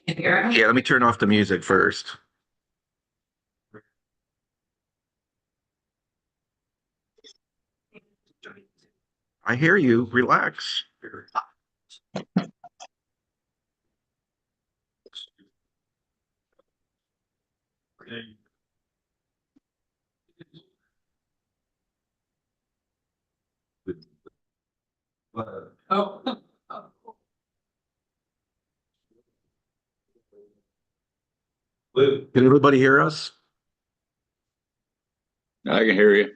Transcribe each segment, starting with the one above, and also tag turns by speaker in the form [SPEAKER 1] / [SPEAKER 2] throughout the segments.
[SPEAKER 1] Yeah, let me turn off the music first. I hear you. Relax. Oh. Can everybody hear us?
[SPEAKER 2] I can hear you.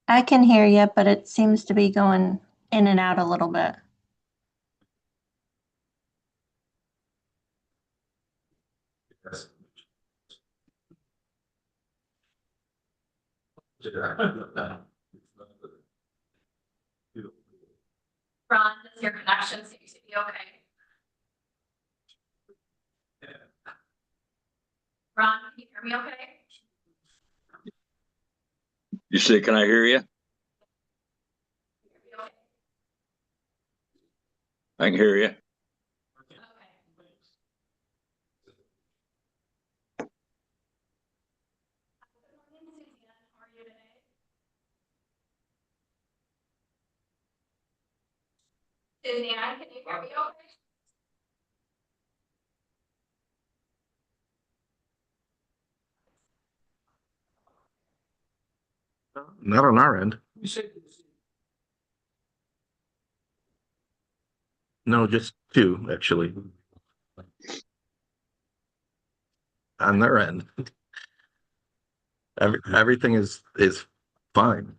[SPEAKER 3] I can hear you, but it seems to be going in and out a little bit.
[SPEAKER 4] Ron, does your connection seem to be okay? Ron, can you hear me okay?
[SPEAKER 2] You say, can I hear you? I can hear you.
[SPEAKER 4] Suzanne, can you hear me okay?
[SPEAKER 1] Not on our end. No, just two, actually. On their end. Everything is fine.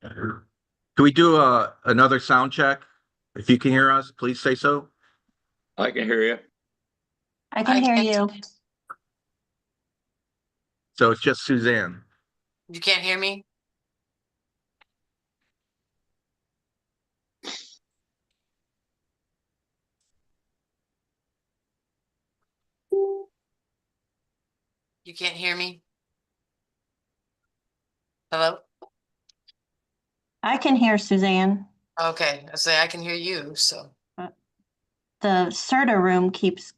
[SPEAKER 1] Can we do another sound check? If you can hear us, please say so.
[SPEAKER 2] I can hear you.
[SPEAKER 3] I can hear you.
[SPEAKER 1] So it's just Suzanne.
[SPEAKER 5] You can't hear me? You can't hear me? Hello?
[SPEAKER 3] I can hear Suzanne.
[SPEAKER 5] Okay, I say I can hear you, so.
[SPEAKER 3] The CIRTA room keeps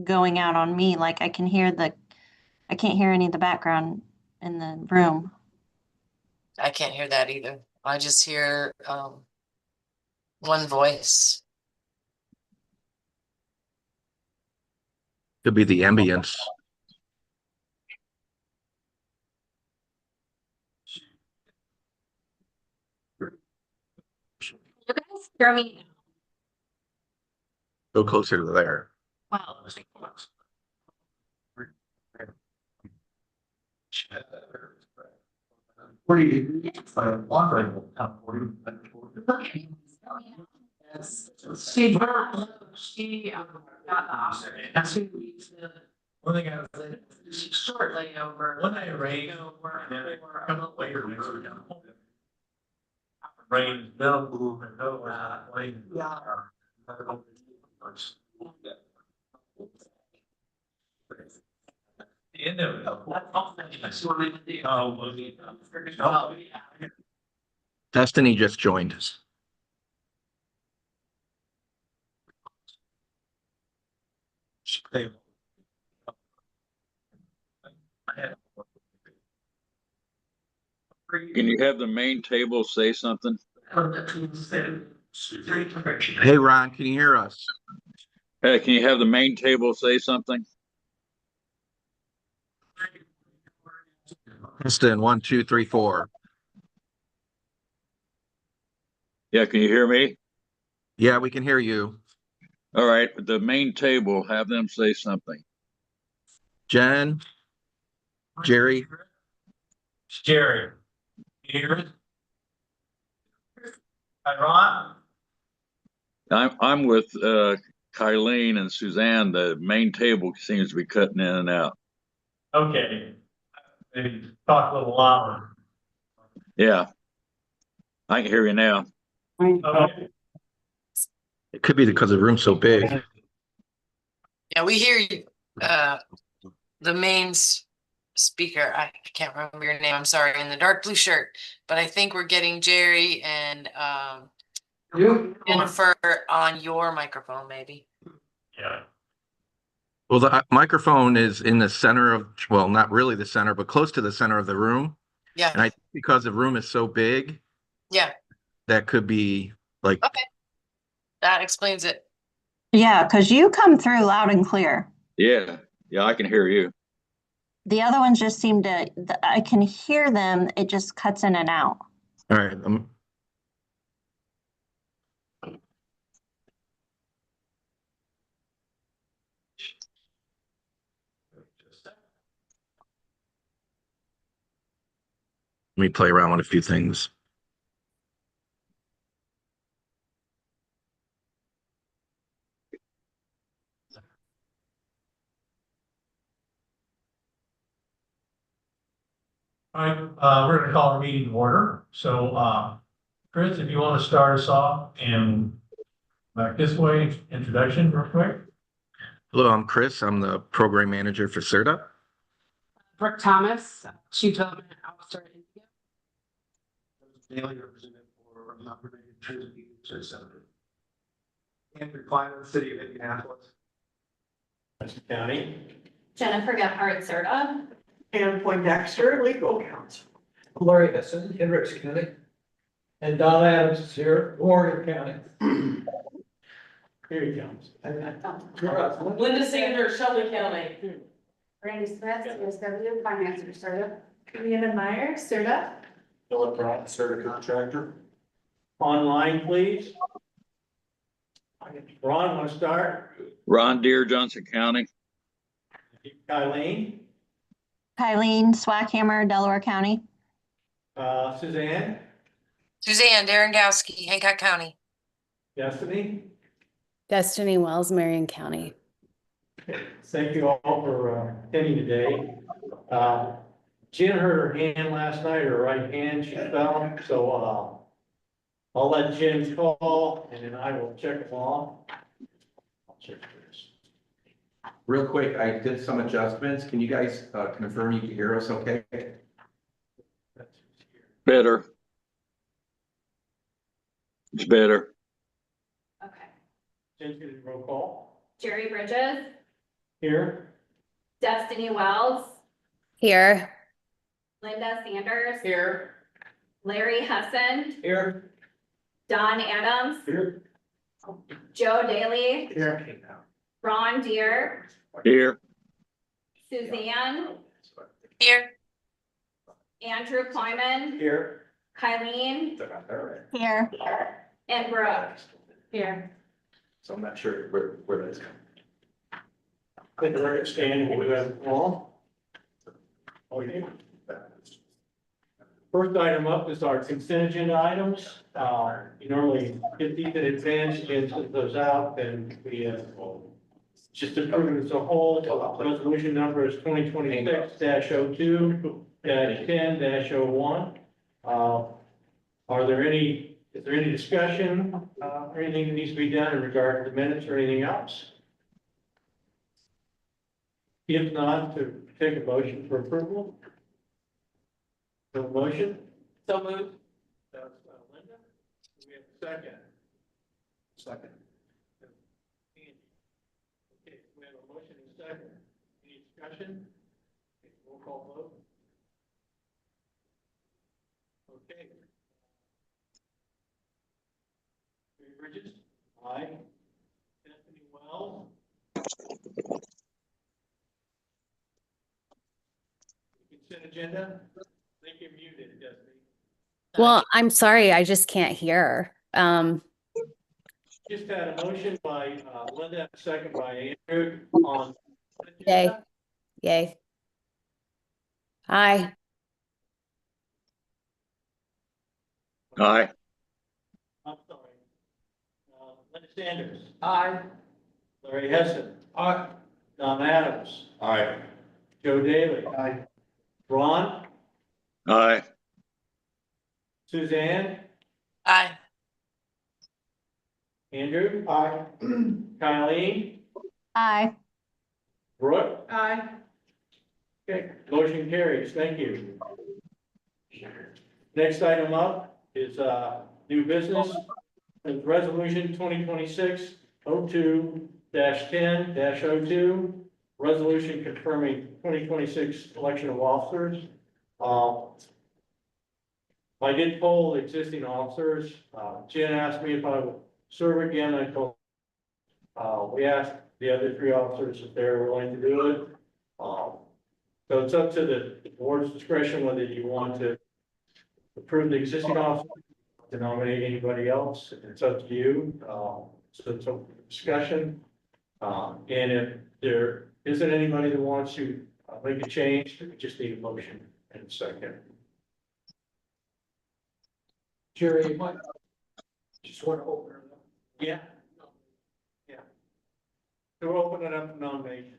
[SPEAKER 3] going out on me. Like I can't hear any of the background in the room.
[SPEAKER 5] I can't hear that either. I just hear one voice.
[SPEAKER 1] Could be the ambience.
[SPEAKER 4] You guys hear me?
[SPEAKER 1] Go closer to there.
[SPEAKER 4] Well, got the officer. That's who leads the.
[SPEAKER 6] One thing I was saying,
[SPEAKER 4] Short layover.
[SPEAKER 6] when I rain, rain, they'll move and go, rain.
[SPEAKER 4] Yeah.
[SPEAKER 6] The end of it.
[SPEAKER 4] Oh, yeah.
[SPEAKER 1] Destiny just joined us.
[SPEAKER 2] Can you have the main table say something?
[SPEAKER 1] Hey, Ron, can you hear us?
[SPEAKER 2] Hey, can you have the main table say something?
[SPEAKER 1] Instant 1, 2, 3, 4.
[SPEAKER 2] Yeah, can you hear me?
[SPEAKER 1] Yeah, we can hear you.
[SPEAKER 2] All right, the main table, have them say something.
[SPEAKER 1] Jen, Jerry,
[SPEAKER 6] It's Jerry. You hear it? Hi, Ron?
[SPEAKER 2] I'm with Kylene and Suzanne. The main table seems to be cutting in and out.
[SPEAKER 6] Okay. Maybe talk a little louder.
[SPEAKER 2] Yeah, I can hear you now.
[SPEAKER 6] Okay.
[SPEAKER 1] it could be because the room's so big.
[SPEAKER 5] Yeah, we hear you. The main speaker, I can't remember your name, I'm sorry, in the dark blue shirt, but I think we're getting Jerry and Jennifer on your microphone, maybe.
[SPEAKER 6] Yeah.
[SPEAKER 1] Well, the microphone is in the center of, well, not really the center, but close to the center of the room.
[SPEAKER 5] Yeah,
[SPEAKER 1] And I think because the room is so big,
[SPEAKER 5] yeah,
[SPEAKER 1] that could be like,
[SPEAKER 5] okay. That explains it.
[SPEAKER 3] Yeah, because you come through loud and clear.
[SPEAKER 2] Yeah, I can hear you.
[SPEAKER 3] The other ones just seem to, I can hear them, it just cuts in and out.
[SPEAKER 1] all right, let me play around with a few things.
[SPEAKER 6] All right, we're gonna call our meeting to order. So, Chris, if you want to start us off and back this way, introduction real quick.
[SPEAKER 1] Hello, I'm Chris. I'm the program manager for CIRTA.
[SPEAKER 4] Brooke Thomas, Chief Development Officer in India.
[SPEAKER 7] Daily representative for non-related transit service center. Andrew Klein, City of Indianapolis.
[SPEAKER 6] County.
[SPEAKER 8] Jennifer Gephardt, CIRTA.
[SPEAKER 9] And Poindexter, legal counsel.
[SPEAKER 7] Larry Essen, Hendricks County.
[SPEAKER 9] And Don Adams is here, Morgan County.
[SPEAKER 6] Here he comes.
[SPEAKER 4] Linda Sanders, Shelby County.
[SPEAKER 8] Randy Smith, CSW, Finance for CIRTA. Amanda Meyer, CIRTA.
[SPEAKER 7] Philip Brown, CIRTA contractor.
[SPEAKER 6] Online, please. Ron, want to start?
[SPEAKER 2] Ron Deere, Johnson County.
[SPEAKER 6] Kylene,
[SPEAKER 3] Kylene Swackhammer, Delaware County.
[SPEAKER 6] Suzanne,
[SPEAKER 5] Suzanne Darengowski, Hancock County.
[SPEAKER 6] Destiny.
[SPEAKER 10] Destiny Wells, Marion County.
[SPEAKER 6] Thank you all for attending today. Jen hurt her hand last night, her right hand, she fell, so I'll let Jen call and then I will check them off. I'll check this.
[SPEAKER 1] Real quick, I did some adjustments. Can you guys confirm you can hear us okay?
[SPEAKER 2] Better. It's better.
[SPEAKER 8] Okay.
[SPEAKER 6] Jen's gonna do roll call.
[SPEAKER 8] Jerry Bridges,
[SPEAKER 6] Here,
[SPEAKER 8] Destiny Wells,
[SPEAKER 10] Here.
[SPEAKER 8] Linda Sanders,
[SPEAKER 4] Here.
[SPEAKER 8] Larry Hessen,
[SPEAKER 6] here,
[SPEAKER 8] Don Adams,
[SPEAKER 6] here.
[SPEAKER 8] Joe Daly,
[SPEAKER 6] Here.
[SPEAKER 8] Ron Deere,
[SPEAKER 2] Here,
[SPEAKER 8] Suzanne,
[SPEAKER 5] Here,
[SPEAKER 8] Andrew Kleiman,
[SPEAKER 6] Here.
[SPEAKER 8] Kylene,
[SPEAKER 3] Here.
[SPEAKER 8] and Brooke. Here.
[SPEAKER 1] So I'm not sure where that's coming.
[SPEAKER 6] I think we're standing, we have all. Okay. First item up is our consent agenda items. You normally get these in advance, Jen sends those out, and we just approve it as a whole. Resolution number is 2026-02-10-01. Is there any discussion, or anything that needs to be done in regard to the minutes or anything else? If not, to take a motion for approval. No motion?
[SPEAKER 4] So moved.
[SPEAKER 6] That's Linda. Do we have a second?
[SPEAKER 7] Second.
[SPEAKER 6] Andy. Okay, we have a motion and a second. Any discussion? Okay, roll call vote. Okay. Jerry Bridges? Aye. Stephanie Wells? You can Consent agenda? I think you're muted, Destiny.
[SPEAKER 10] Well, I'm sorry, I just can't hear.
[SPEAKER 6] Just had a motion by Linda, a second by Andrew on.
[SPEAKER 10] Yay. Yay. Aye.
[SPEAKER 2] Aye.
[SPEAKER 6] I'm sorry. Linda Sanders,
[SPEAKER 9] Aye.
[SPEAKER 6] Larry Hessen,
[SPEAKER 9] Aye.
[SPEAKER 6] Don Adams,
[SPEAKER 1] Aye.
[SPEAKER 6] Joe Daly,
[SPEAKER 9] Aye.
[SPEAKER 6] Ron,
[SPEAKER 2] Aye.
[SPEAKER 6] Suzanne,
[SPEAKER 5] Aye.
[SPEAKER 6] Andrew,
[SPEAKER 9] Aye.
[SPEAKER 6] Colleen,
[SPEAKER 3] Aye.
[SPEAKER 6] Brooke.
[SPEAKER 8] Aye.
[SPEAKER 6] Okay, motion carries. Thank you. Next item up is new business. Resolution 2026-02-10-02. Resolution confirming 2026 election of officers. I did poll existing officers. Jen asked me if I would serve again. I told we asked the other three officers if they're willing to do it. So it's up to the board's discretion whether you want to approve the existing officer, to nominate anybody else. It's up to you. So it's a discussion. And if there isn't anybody that wants to make a change, we just need a motion and a second.
[SPEAKER 9] Jerry, you might just want to open it up.
[SPEAKER 6] Yeah. Yeah. So we'll open it up for nominations.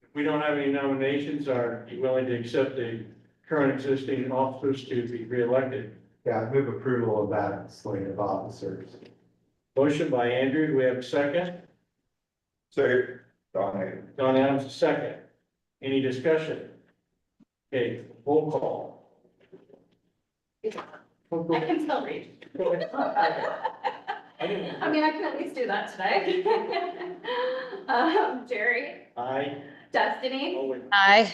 [SPEAKER 6] If we don't have any nominations, are you willing to accept the current existing officers to be reelected?
[SPEAKER 11] Yeah, I move approval of that slate of officers.
[SPEAKER 6] Motion by Andrew, do we have a second?
[SPEAKER 11] Second. Don.
[SPEAKER 6] Don Adams, a second. Any discussion? Okay, roll call.
[SPEAKER 8] I can still read. I mean, I can at least do that today. Jerry,
[SPEAKER 6] Aye.
[SPEAKER 8] Destiny,
[SPEAKER 6] Oh,
[SPEAKER 10] Aye.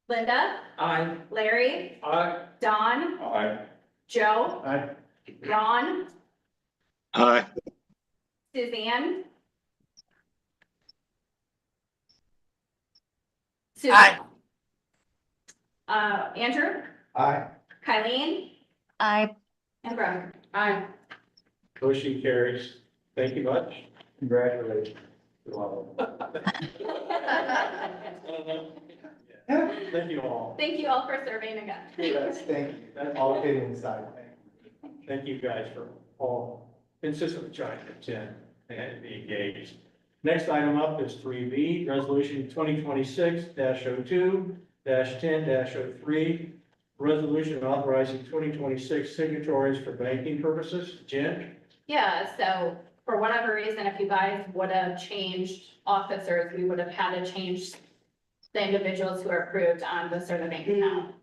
[SPEAKER 8] Linda,
[SPEAKER 9] Aye.
[SPEAKER 8] Larry,
[SPEAKER 9] Aye.
[SPEAKER 8] Don,
[SPEAKER 11] Aye.
[SPEAKER 8] Joe,
[SPEAKER 11] Aye.
[SPEAKER 8] Ron,
[SPEAKER 2] Aye.
[SPEAKER 8] Suzanne.
[SPEAKER 5] Aye.
[SPEAKER 8] Andrew,
[SPEAKER 11] Aye.
[SPEAKER 8] Kylie,
[SPEAKER 3] Aye.
[SPEAKER 8] and Brooke. Aye.
[SPEAKER 6] motion carries. Thank you much.
[SPEAKER 11] Congratulations.
[SPEAKER 6] Thank you all.
[SPEAKER 8] Thank you all for serving again.
[SPEAKER 11] Yes, thank you. That's all kidding aside.
[SPEAKER 6] Thank you guys for all consistently trying to attend and be engaged. Next item up is 3B, Resolution 2026-02-10-03. Resolution authorizing 2026 signatories for banking purposes. Jen?
[SPEAKER 8] Yeah, so for whatever reason, if you guys would have changed officers, we would have had to change the individuals who are approved on the CIRTA bank account.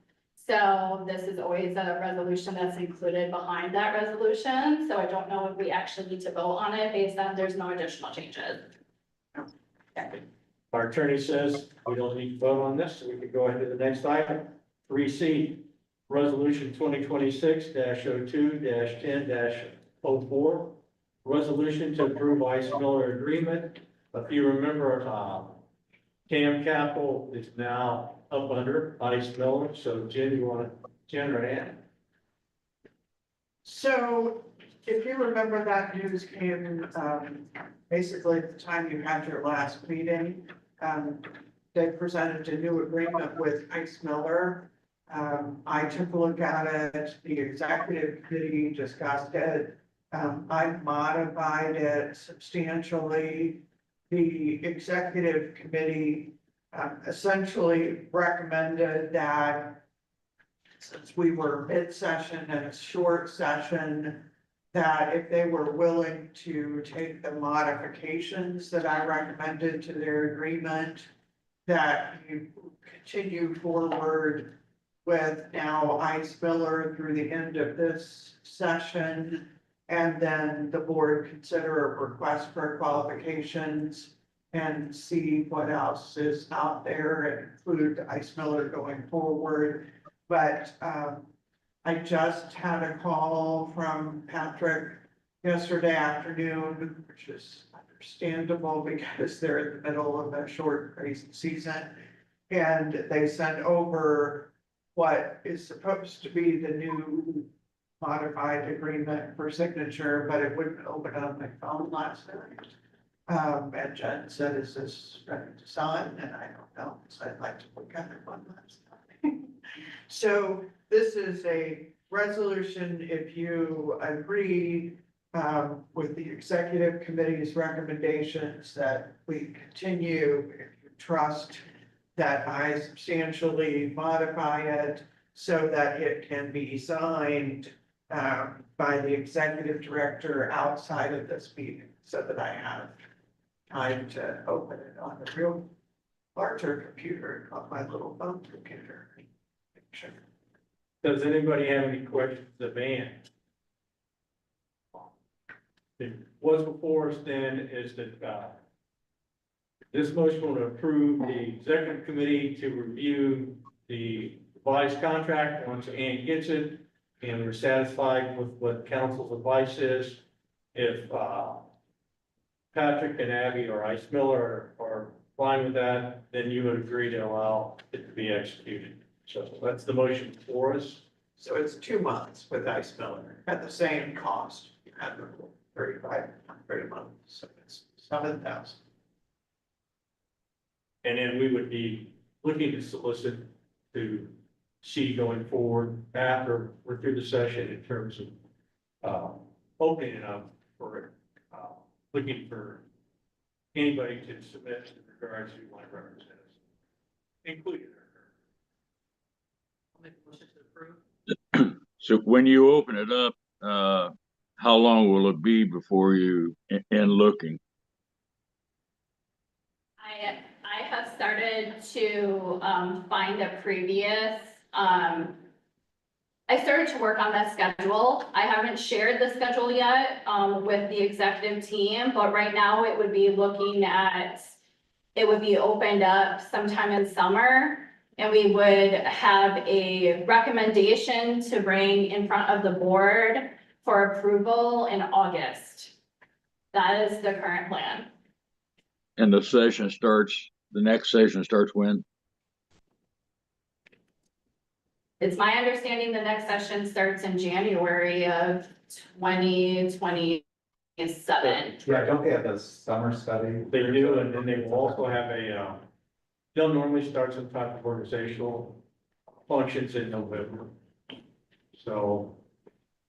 [SPEAKER 8] So this is always a resolution that's included behind that resolution. So I don't know if we actually need to vote on it based on there's no additional changes.
[SPEAKER 6] Our attorney says we don't need to vote on this, so we can go ahead to the next item. 3C, Resolution 2026-02-10-04. Resolution to approve Ice Miller agreement. If you remember, Cam Capital is now up under Ice Miller. So Jen, you want to, Jen or Ann?
[SPEAKER 12] So if you remember, that news came, basically at the time you had your last meeting. They presented a new agreement with Ice Miller. I took a look at it, the executive committee discussed it. I modified it substantially. The executive committee essentially recommended that since we were mid-session and a short session, that if they were willing to take the modifications that I recommended to their agreement, that you continue forward with now Ice Miller through the end of this session, and then the board consider a request for qualifications and see what else is out there and include Ice Miller going forward. But I just had a call from Patrick yesterday afternoon, which is understandable because they're in the middle of a short grazing season. And they sent over what is supposed to be the new modified agreement for signature, but it wouldn't open on my phone last night. And Jen said, is this ready to sign? And I don't know, because I'd like to look at it one last time. So this is a resolution, if you agree with the executive committee's recommendations that we continue, if you trust that I substantially modify it so that it can be signed by the executive director outside of this meeting, so that I have time to open it on a real larger computer, not my little phone computer. Sure.
[SPEAKER 6] Does anybody have any questions of Ann? What's before us then is that, this motion will approve the executive committee to review the revised contract once Ann gets it, and we're satisfied with what council's advice is. If, Patrick and Abby or Ice Miller are fine with that, then you would agree to allow it to be executed. So that's the motion for us.
[SPEAKER 12] So it's 2 months with Ice Miller at the same cost. You had the 35 a month, so it's 7,000.
[SPEAKER 6] And then we would be looking to solicit to see going forward after we're through the session in terms of opening it up for looking for anybody to submit in regards to my representatives, including her.
[SPEAKER 4] I'll make a motion to approve.
[SPEAKER 2] So when you open it up, how long will it be before you end looking?
[SPEAKER 8] I have started to find a previous, I started to work on that schedule. I haven't shared the schedule yet with the executive team, but right now it would be looking at, it would be opened up sometime in summer. And we would have a recommendation to bring in front of the board for approval in August. That is the current plan.
[SPEAKER 2] And the next session starts when?
[SPEAKER 8] It's my understanding the next session starts in January of 2027.
[SPEAKER 11] Yeah, don't they have the summer study?
[SPEAKER 6] They do, and then they will also have they'll normally start some type of organizational functions in November. So.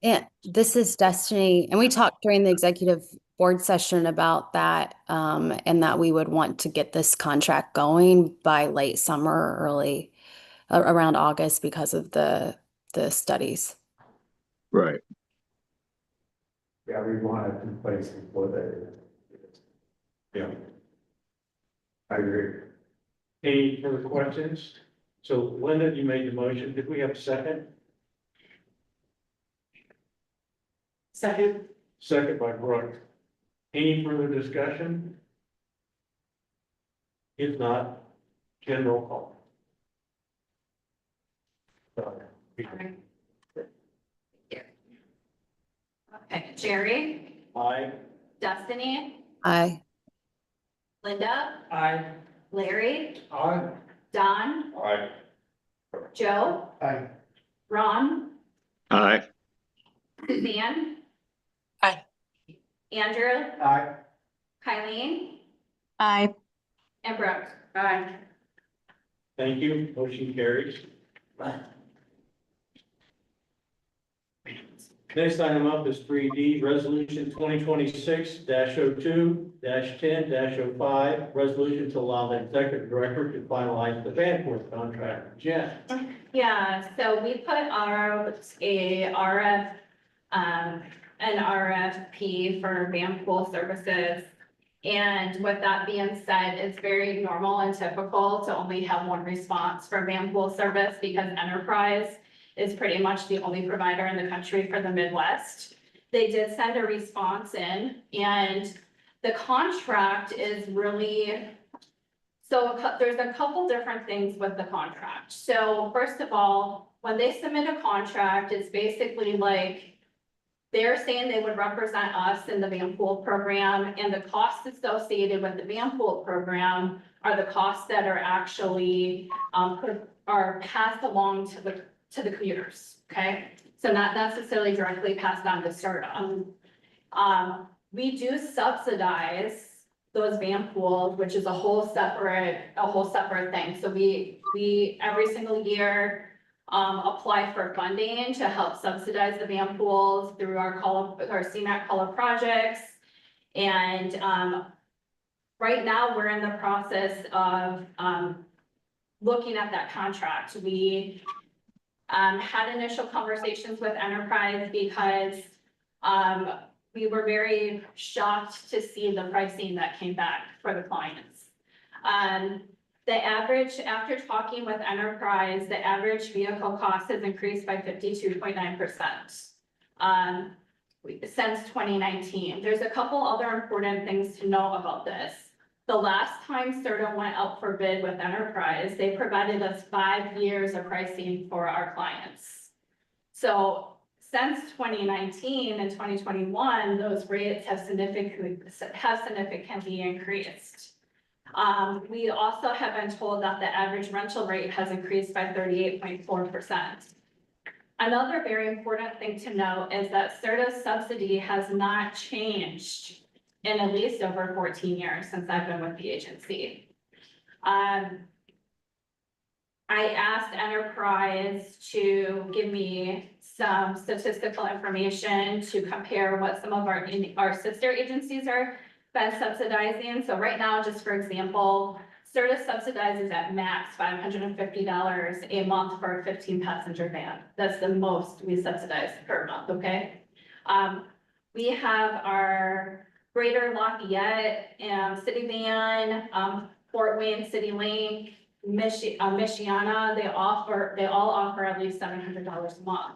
[SPEAKER 10] Yeah, this is Destiny, and we talked during the executive board session about that, and that we would want to get this contract going by late summer or early around August because of the studies.
[SPEAKER 2] Right.
[SPEAKER 11] Yeah, we want it in place before they.
[SPEAKER 6] Yeah.
[SPEAKER 11] I agree.
[SPEAKER 6] Any further questions? So Linda, you made the motion. Did we have a second?
[SPEAKER 4] Second.
[SPEAKER 6] Second by Brooke. Any further discussion? If not, general call.
[SPEAKER 8] Alright. Okay, Jerry,
[SPEAKER 6] Aye.
[SPEAKER 8] Destiny,
[SPEAKER 10] Aye.
[SPEAKER 8] Linda,
[SPEAKER 6] Aye.
[SPEAKER 8] Larry,
[SPEAKER 6] Aye.
[SPEAKER 8] Don,
[SPEAKER 6] Aye.
[SPEAKER 8] Joe,
[SPEAKER 11] Aye.
[SPEAKER 8] Ron,
[SPEAKER 2] Aye.
[SPEAKER 8] Suzanne.
[SPEAKER 5] Aye.
[SPEAKER 8] Andrew,
[SPEAKER 11] Aye.
[SPEAKER 8] Kylie,
[SPEAKER 3] Aye.
[SPEAKER 8] and Brooke.
[SPEAKER 4] Aye.
[SPEAKER 6] Thank you. Motion carries. Next item up is 3D, Resolution 2026-02-10-05, resolution to allow the executive director to finalize the Vanport contract. Jen.
[SPEAKER 8] Yeah, so we put an RFP for van pool services. And with that being said, it's very normal and typical to only have one response for van pool service because Enterprise is pretty much the only provider in the country for the Midwest. They did send a response in, and the contract is really, so there's a couple different things with the contract. So first of all, when they submit a contract, it's basically like they're saying they would represent us in the van pool program, and the costs associated with the van pool program are the costs that are actually, are passed along to the commuters, okay? So not necessarily directly passed on to CIRTA. We do subsidize those van pools, which is a whole separate thing. So we every single year apply for funding to help subsidize the van pools through our CMAQ COLA projects. And right now we're in the process of looking at that contract. We had initial conversations with Enterprise because we were very shocked to see the pricing that came back for the clients. The average, after talking with Enterprise, the average vehicle cost has increased by 52.9% since 2019. There's a couple other important things to know about this. The last time CIRTA went out for bid with Enterprise, they provided us 5 years of pricing for our clients. So since 2019 and 2021, those rates have significantly increased. We also have been told that the average rental rate has increased by 38.4%. Another very important thing to note is that CIRTA's subsidy has not changed in at least over 14 years since I've been with the agency. I asked Enterprise to give me some statistical information to compare what some of our sister agencies are been subsidizing. So right now, just for example, CIRTA subsidizes at max $550 a month for a 15-passenger van. That's the most we subsidize per month, okay? We have our Greater Lafayette City Van, Fort Wayne City Link, Michiana, they all offer at least $700 a month.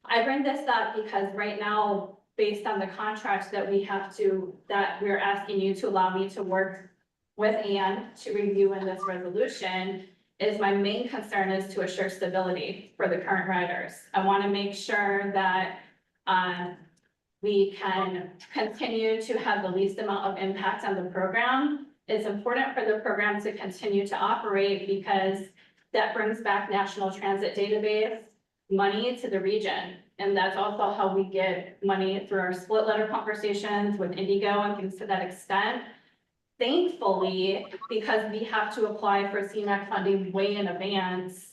[SPEAKER 8] I bring this up because right now, based on the contracts that we're asking you to allow me to work with Ann to review in this resolution, is my main concern is to assure stability for the current riders. I want to make sure that we can continue to have the least amount of impact on the program. It's important for the program to continue to operate because that brings back National Transit Database money to the region. And that's also how we get money through our split letter conversations with Indigo and things to that extent. Thankfully, because we have to apply for CMAQ funding way in advance,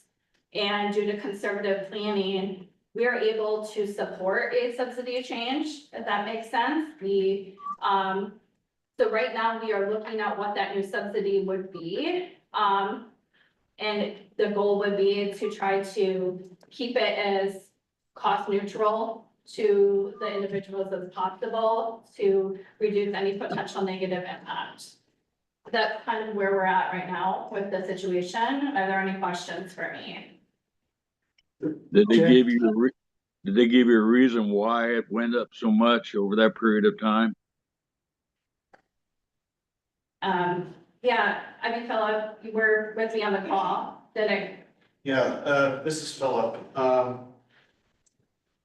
[SPEAKER 8] and due to conservative planning, we are able to support a subsidy change, if that makes sense. So right now we are looking at what that new subsidy would be. And the goal would be to try to keep it as cost neutral to the individuals as possible to reduce any potential negative impact. That's kind of where we're at right now with the situation. Are there any questions for me?
[SPEAKER 2] Did they give you a reason why it went up so much over that period of time?
[SPEAKER 8] Yeah, I mean, Philip, you were with me on the call, did I?
[SPEAKER 11] Yeah, this is Philip.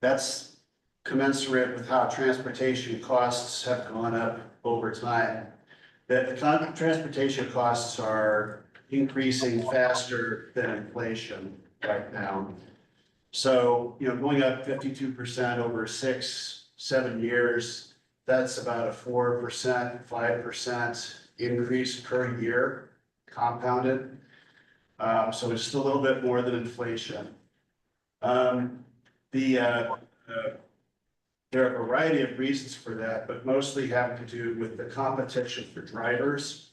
[SPEAKER 11] That's commensurate with how transportation costs have gone up over time. The transportation costs are increasing faster than inflation right now. So, going up 52% over 6-7 years, that's about a 4%, 5% increase per year compounded. So it's still a little bit more than inflation. There are a variety of reasons for that, but mostly have to do with the competition for drivers,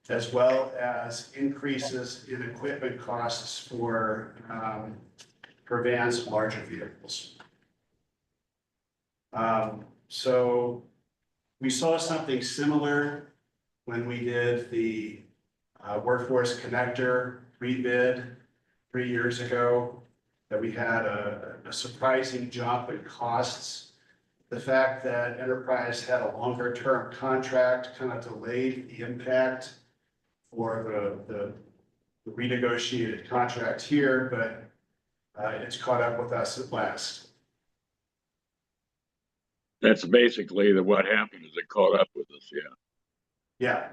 [SPEAKER 11] as well as increases in equipment costs for vans and larger vehicles. So we saw something similar when we did the workforce connector rebid 3 years ago, that we had a surprising jump in costs. The fact that Enterprise had a longer term contract kind of delayed the impact for the renegotiated contract here, but it's caught up with us at last.
[SPEAKER 2] That's basically what happened is it caught up with us, yeah.
[SPEAKER 11] Yeah,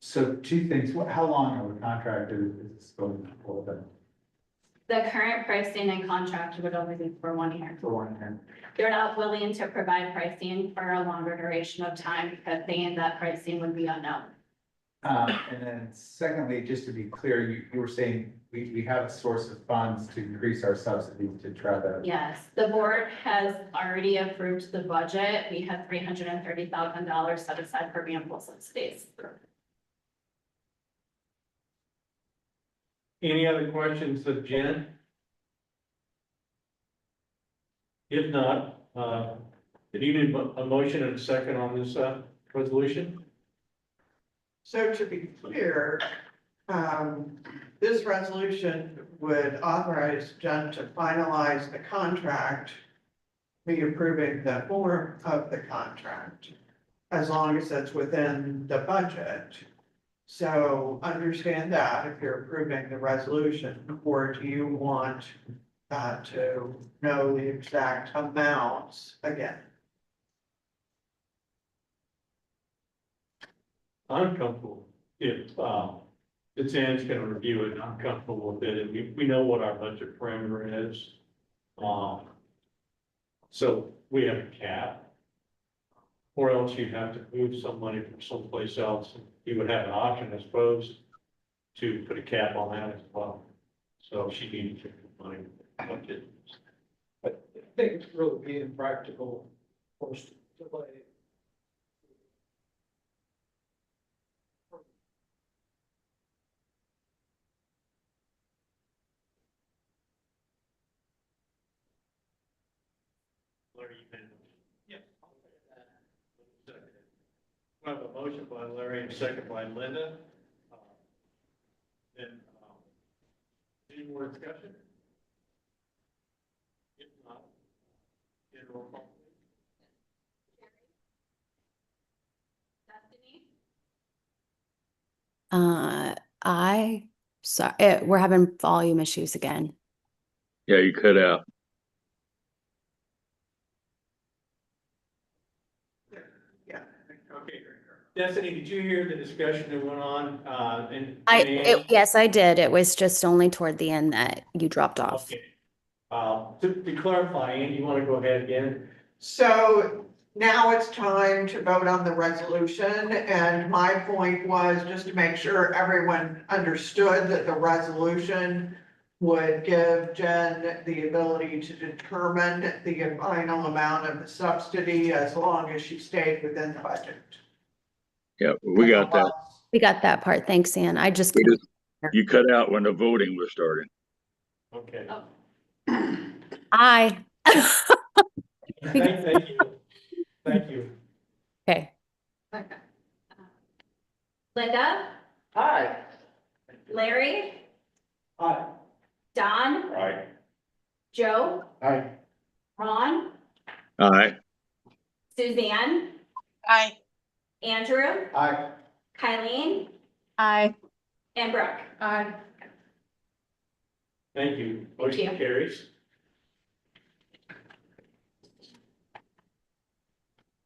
[SPEAKER 13] So two things, how long are we contracted is this going for then?
[SPEAKER 8] The current pricing and contract would only be for 1 year.
[SPEAKER 13] For 1 year?
[SPEAKER 8] They're not willing to provide pricing for a longer duration of time because they, that pricing would be unknown.
[SPEAKER 13] And then secondly, just to be clear, you were saying we have a source of funds to increase our subsidies to try to.
[SPEAKER 8] Yes, the board has already approved the budget. We had $330,000 set aside for vehicle subsidies.
[SPEAKER 6] Any other questions of Jen? If not, did you need a motion and a second on this, resolution?
[SPEAKER 12] So to be clear, this resolution would authorize Jen to finalize the contract, be approving the form of the contract, as long as it's within the budget. So understand that if you're approving the resolution, or do you want to know the exact amounts again?
[SPEAKER 6] I'm comfortable if, Dan's gonna review it, I'm comfortable with it, and we know what our budget parameter is. So we have a cap. Or else you'd have to move some money from someplace else, you would have an option, I suppose, to put a cap on that as well. So she needed to put money.
[SPEAKER 9] I think it's really being practical, of course, delay.
[SPEAKER 6] Yeah. We have a motion by Larry and a second by Linda. Then, any more discussion? If not, general call.
[SPEAKER 10] We're having volume issues again.
[SPEAKER 2] Yeah, you cut out.
[SPEAKER 12] Yeah.
[SPEAKER 6] Okay. Destiny, did you hear the discussion that went on,
[SPEAKER 10] Yes, I did. It was just only toward the end that you dropped off.
[SPEAKER 6] Okay. To clarify, Andy, you want to go ahead again?
[SPEAKER 12] So now it's time to vote on the resolution, and my point was just to make sure everyone understood that the resolution would give Jen the ability to determine the final amount of the subsidy as long as she stayed within the budget.
[SPEAKER 2] Yeah, we got that.
[SPEAKER 10] We got that part. Thanks, Ann.
[SPEAKER 2] You cut out when the voting was starting.
[SPEAKER 6] Okay.
[SPEAKER 8] Oh.
[SPEAKER 10] Aye.
[SPEAKER 6] Thank you. Thank you.
[SPEAKER 10] Okay.
[SPEAKER 8] Okay. Linda,
[SPEAKER 12] Aye.
[SPEAKER 8] Larry,
[SPEAKER 6] Aye.
[SPEAKER 8] Don,
[SPEAKER 6] Aye.
[SPEAKER 8] Joe,
[SPEAKER 6] Aye.
[SPEAKER 8] Ron,
[SPEAKER 2] Aye.
[SPEAKER 8] Suzanne,
[SPEAKER 5] Aye.
[SPEAKER 8] Andrew,
[SPEAKER 6] Aye.
[SPEAKER 8] Kylie,
[SPEAKER 3] Aye.
[SPEAKER 8] and Brooke.
[SPEAKER 4] Aye.
[SPEAKER 6] Thank you.
[SPEAKER 8] Thank
[SPEAKER 6] Motion
[SPEAKER 8] you.
[SPEAKER 6] carries.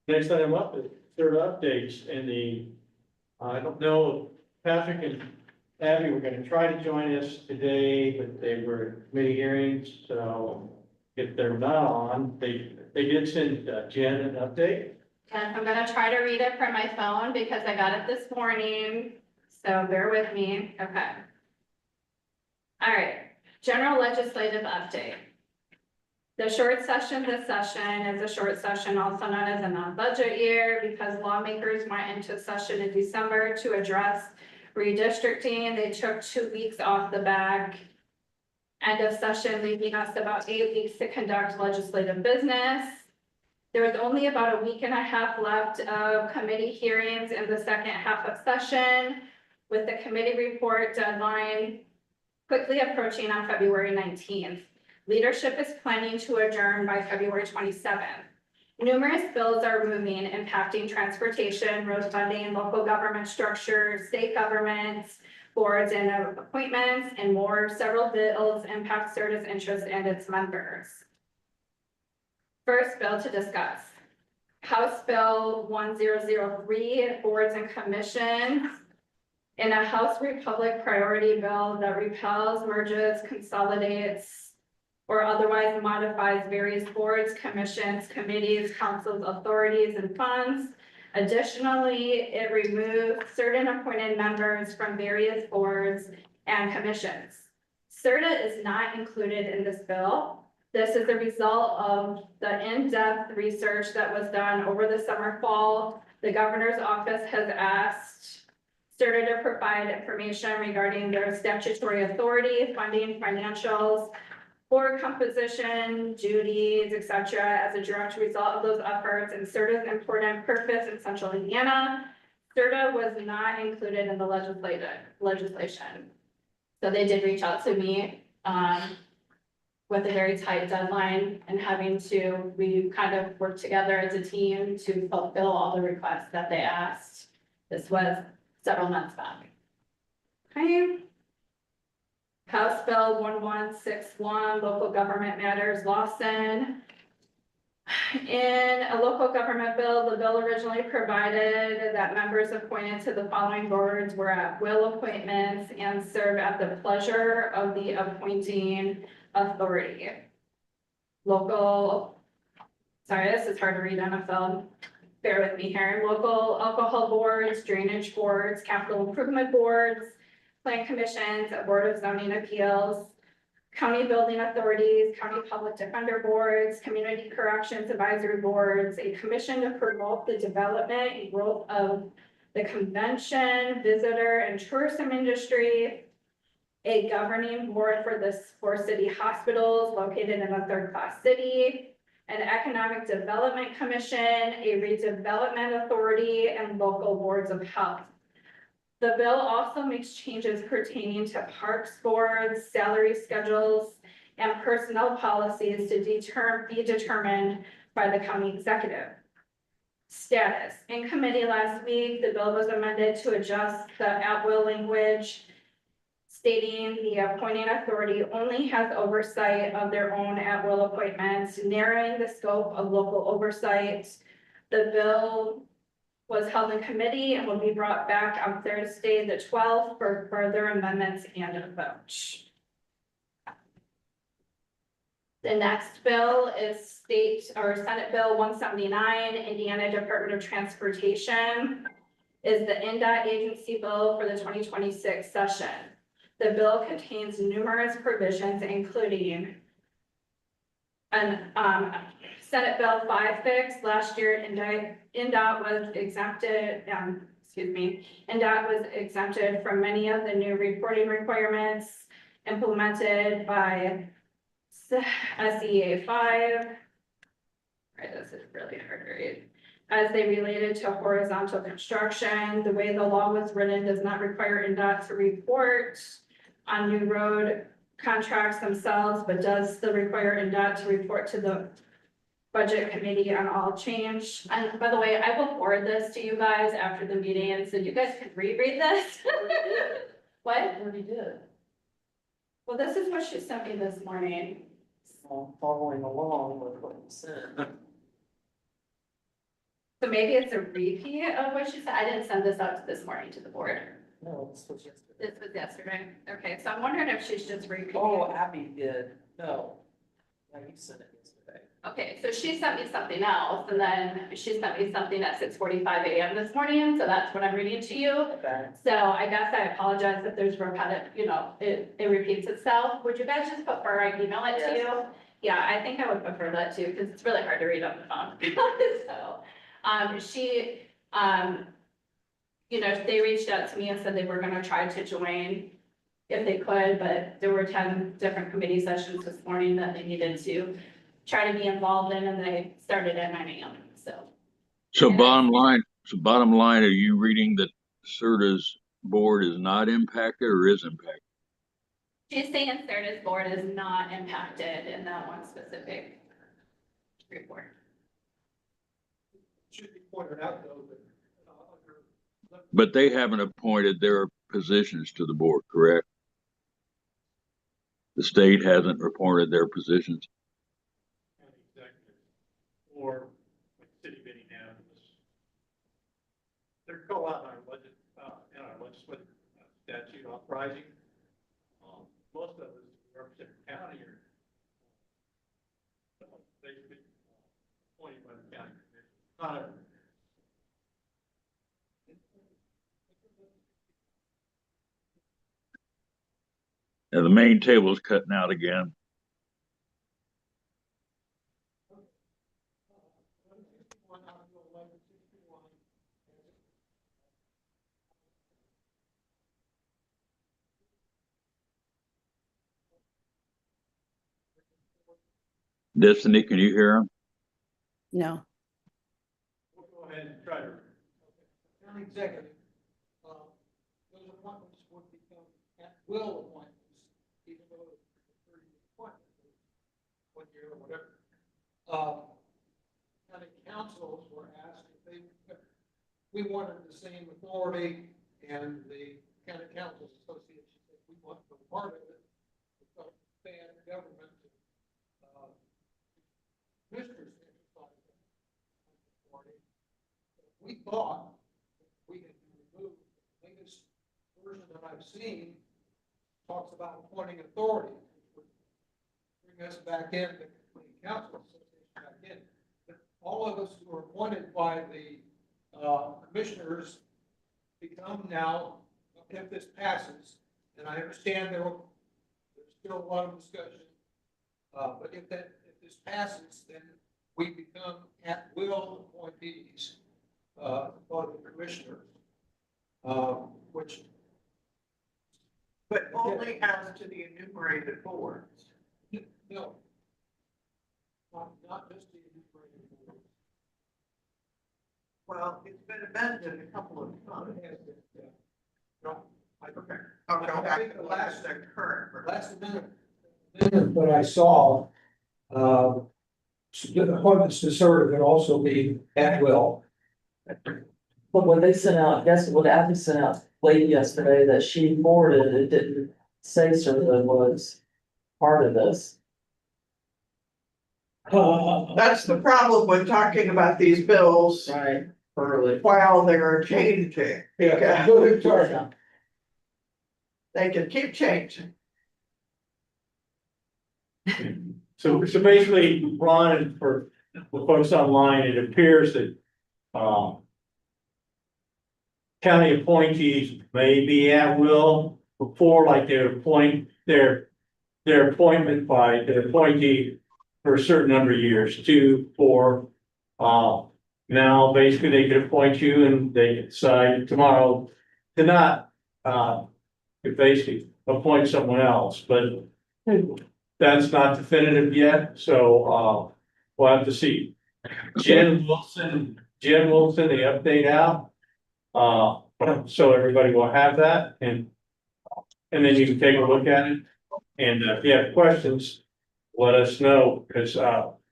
[SPEAKER 6] Next item up is third updates in the, I don't know, Patrick and Abby were gonna try to join us today, but they were at committee hearings, so if they're not on, they did send Jen an update.
[SPEAKER 8] Yes, I'm gonna try to read it from my phone because I got it this morning, so bear with me, okay. All right, general legislative update. The short session this session is a short session, also known as a non-budget year, because lawmakers went into session in December to address redistricting. They took 2 weeks off the back end of session, leaving us about 8 weeks to conduct legislative business. There was only about a week and a half left of committee hearings in the second half of session, with the committee report deadline quickly approaching on February 19th. Leadership is planning to adjourn by February 27th. Numerous bills are moving, impacting transportation, road funding, local government structures, state governments, boards and appointments, and more. Several bills impact CIRTA's interest and its members. First bill to discuss. House Bill 1003, boards and commissions. In a House Republic priority bill that repeals, merges, consolidates, or otherwise modifies various boards, commissions, committees, councils, authorities, and funds. Additionally, it removes certain appointed members from various boards and commissions. CIRTA is not included in this bill. This is the result of the in-depth research that was done over the summer, fall. The governor's office has asked CIRTA to provide information regarding their statutory authority, funding, financials, board composition, duties, etc., as a direct result of those efforts and CIRTA's important purpose in central Indiana. CIRTA was not included in the legislation. So they did reach out to me with a very tight deadline and we kind of worked together as a team to fulfill all the requests that they asked. This was several months back. Okay. House Bill 1161, Local Government Matters, Lawson. In a local government bill, the bill originally provided that members appointed to the following boards were at will appointments and serve at the pleasure of the appointing authority. Sorry, this is hard to read on a phone. Bear with me here. Local alcohol boards, drainage boards, capital improvement boards, plan commissions, a board of zoning appeals, county building authorities, county public defender boards, community corrections advisory boards, a commission to promote the development and growth of the convention, visitor and tourism industry, a governing board for city hospitals located in a third-class city, an economic development commission, a redevelopment authority, and local boards of health. The bill also makes changes pertaining to parks boards, salary schedules, and personnel policies to be determined by the county executive. Status. In committee last week, the bill was amended to adjust the at-will language, stating the appointing authority only has oversight of their own at-will appointments, narrowing the scope of local oversight. The bill was held in committee and will be brought back on Thursday, the 12th for further amendments and a vote. The next bill is Senate Bill 179, Indiana Department of Transportation, is the NDOT agency bill for the 2026 session. The bill contains numerous provisions, including an Senate Bill 5 fix. Last year, NDOT was exempted, NDOT was exempted from many of the new reporting requirements implemented by SEA 5. Right, this is really hard to read. As they related to horizontal construction, the way the law was written does not require NDOT to report on new road contracts themselves, but does still require NDOT to report to the budget committee on all change. And by the way, I will forward this to you guys after the meeting, and so you guys can reread this. What? I already did. Well, this is what she sent me this morning.
[SPEAKER 9] I'm following along with what you said.
[SPEAKER 8] So maybe it's a repeat of what she said. I didn't send this out this morning to the board.
[SPEAKER 9] No, this was yesterday.
[SPEAKER 8] This was yesterday. Okay, so I'm wondering if she's just repeating.
[SPEAKER 9] Oh, Abby did. No. Yeah, you sent it yesterday.
[SPEAKER 8] Okay, so she sent me something else, and then she sent me something at 6:45 a.m. this morning, so that's what I'm reading to you.
[SPEAKER 9] Okay.
[SPEAKER 8] So I guess I apologize if there's repetitive, it repeats itself. Would you guys just prefer I email it to you? Yeah, I think I would prefer that too, because it's really hard to read on the phone. So, they reached out to me and said they were gonna try to join if they could, but there were 10 different committee sessions this morning that they needed to try to be involved in, and they started at 9 a.m.
[SPEAKER 2] So bottom line, are you reading that CIRTA's board is not impacted or is impacted?
[SPEAKER 8] She's saying CIRTA's board is not impacted in that one specific report.
[SPEAKER 9] Should be pointed out though that.
[SPEAKER 2] But they haven't appointed their positions to the board, correct? The state hasn't reported their positions.
[SPEAKER 6] before, like city bidding now, they're called out in our budget, in our legislative statute authorizing. Most of us who represent the county are basically appointed by the county commission. Not everyone.
[SPEAKER 2] Yeah, the main table's cutting out again. Destiny, can you hear him?
[SPEAKER 10] No.
[SPEAKER 6] We'll go ahead and try to.
[SPEAKER 9] County executive, those appointments would become at will appointments, even though it's a 30-year appointment, 1 year or whatever. County councils were asked if we wanted the same authority, and the county councils association said we want no part of it. We felt bad government, commissioners exercise authority. We thought we had removed. The latest version that I've seen talks about appointing authority, which would bring us back in, the council association back in. But all of us who are appointed by the commissioners become now, if this passes, and I understand there's still a lot of discussion, but if this passes, then we become at will appointees of the commissioners, which.
[SPEAKER 12] But only as to the enumerated boards.
[SPEAKER 9] No. Not just the enumerated boards.
[SPEAKER 12] Well, it's been amended a couple of times.
[SPEAKER 9] No,
[SPEAKER 12] Okay.
[SPEAKER 9] I think the last
[SPEAKER 12] current.
[SPEAKER 9] Last amendment that I saw, the appointments to CIRTA could also be at will.
[SPEAKER 14] But when they sent out, guess what Abby sent out late yesterday that she forwarded, it didn't say CIRTA was part of this.
[SPEAKER 12] That's the problem with talking about these bills
[SPEAKER 14] Right, early.
[SPEAKER 12] while they're changing.
[SPEAKER 9] Yeah, go to CIRTA.
[SPEAKER 12] They can keep changing.
[SPEAKER 6] So basically, Ron, and for the folks online, it appears that, county appointees may be at will before, like they would appoint their appointment by their appointee for a certain number of years, 2, 4. Now, basically, they could appoint you and they could decide tomorrow to not, basically appoint someone else, but that's not definitive yet, so, we'll have to see. Jen Wilson, the update out. So everybody will have that, and then you can take a look at it. And if you have questions, let us know, because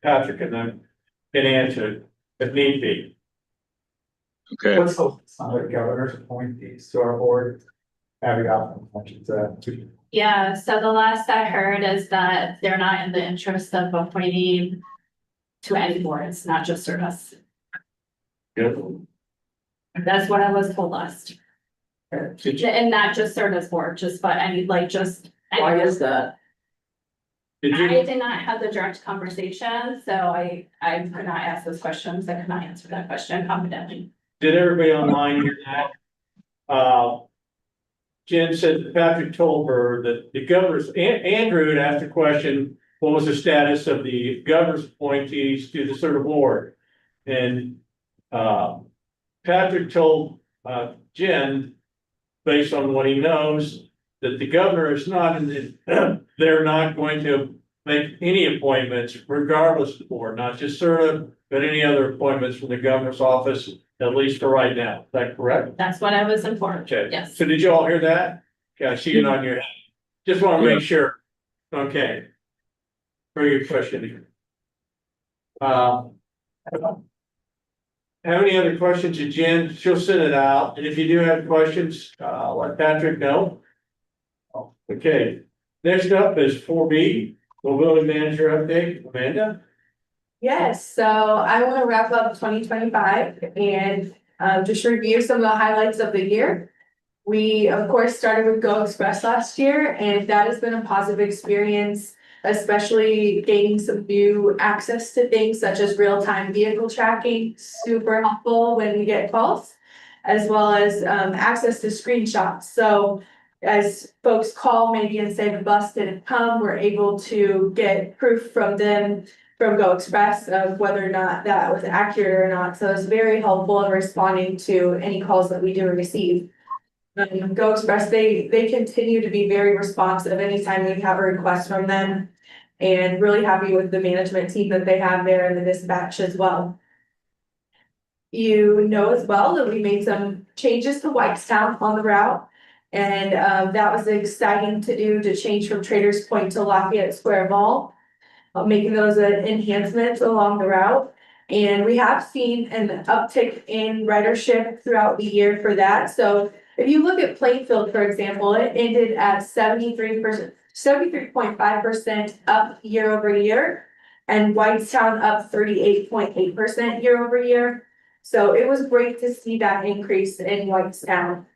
[SPEAKER 6] Patrick and then can answer if need be.
[SPEAKER 2] Okay.
[SPEAKER 13] What's the governor's appointees to our board? Have you got mentions that?
[SPEAKER 8] Yeah, so the last I heard is that they're not in the interest of appointing to any boards, not just service.
[SPEAKER 6] Good.
[SPEAKER 8] That's what I was told last.
[SPEAKER 6] Did you,
[SPEAKER 8] And not just service board, just but any, like, just.
[SPEAKER 14] Why is that?
[SPEAKER 6] did
[SPEAKER 8] I
[SPEAKER 6] you,
[SPEAKER 8] did not have the direct conversation, so I could not ask those questions. I could not answer that question confidently.
[SPEAKER 6] did everybody online hear that? Jen said that Patrick told her that the governor's, Andrew had asked a question, what was the status of the governor's appointees to the CIRTA board? And, Patrick told, Jen, based on what he knows, that the governor is not in the, they're not going to make any appointments regardless of the board, not just CIRTA, but any other appointments from the governor's office, at least for right now. Is that correct?
[SPEAKER 8] That's what I was informed.
[SPEAKER 6] Okay.
[SPEAKER 8] Yes.
[SPEAKER 6] So did you all hear that? Yeah, I see it on your head. Just want to make sure. Okay. Very good question. Have any other questions to Jen? She'll send it out, and if you do have questions, let Patrick know. Okay, next up is 4B, mobility manager update, Amanda.
[SPEAKER 15] Yes, so I want to wrap up 2025 and just review some of the highlights of the year. We, of course, started with Go Express last year, and that has been a positive experience, especially gaining some new access to things such as real-time vehicle tracking, super helpful when we get calls, as well as access to screenshots. So as folks call maybe and say the bus didn't come, we're able to get proof from them from Go Express of whether or not that was accurate or not. So it's very helpful in responding to any calls that we do receive. Go Express, they continue to be very responsive anytime we have a request from them. And really happy with the management team that they have there and the dispatch as well. You know as well that we made some changes to Whitestown on the route. And that was exciting to do, to change from Traders Point to Lafayette Square Mall, making those enhancements along the route. And we have seen an uptick in ridership throughout the year for that. So if you look at Plainfield, for example, it ended at 73%, 73.5% up year over year, and Whitestown up 38.8% year over year. So it was great to see that increase in Whitestown.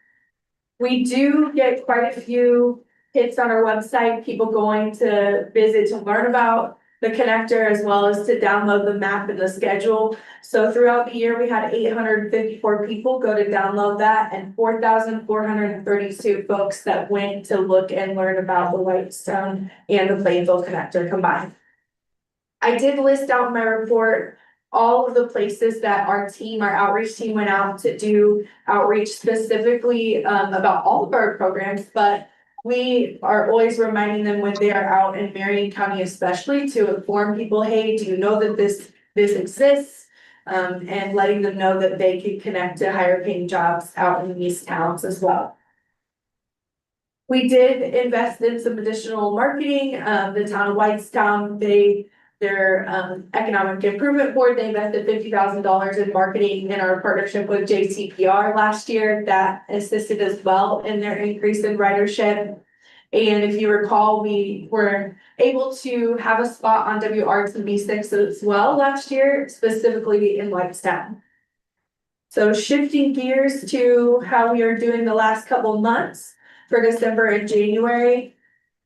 [SPEAKER 15] We do get quite a few hits on our website, people going to visit to learn about the connector as well as to download the map and the schedule. So throughout the year, we had 854 people go to download that and 4,432 folks that went to look and learn about the Whitestone and the Plainville connector combined. I did list out in my report all of the places that our outreach team went out to do outreach specifically about all of our programs, but we are always reminding them when they are out in Marion County especially to inform people, hey, do you know that this exists? And letting them know that they can connect to higher paying jobs out in these towns as well. We did invest in some additional marketing. The town of Whitestown, their economic improvement board, they invested $50,000 in marketing in our partnership with JCPR last year. That assisted as well in their increase in ridership. And if you recall, we were able to have a spot on WRTV6 as well last year, specifically in Whitestown. So shifting gears to how we are doing the last couple months for December and January.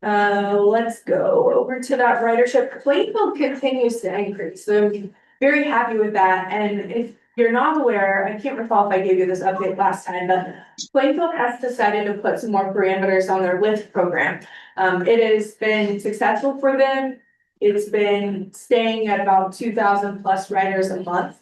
[SPEAKER 15] Let's go over to that ridership. Plainfield continues to increase, so I'm very happy with that. And if you're not aware, I can't recall if I gave you this update last time, but Plainfield has decided to put some more parameters on their Lyft program. It has been successful for them. It's been staying at about 2,000 plus riders a month.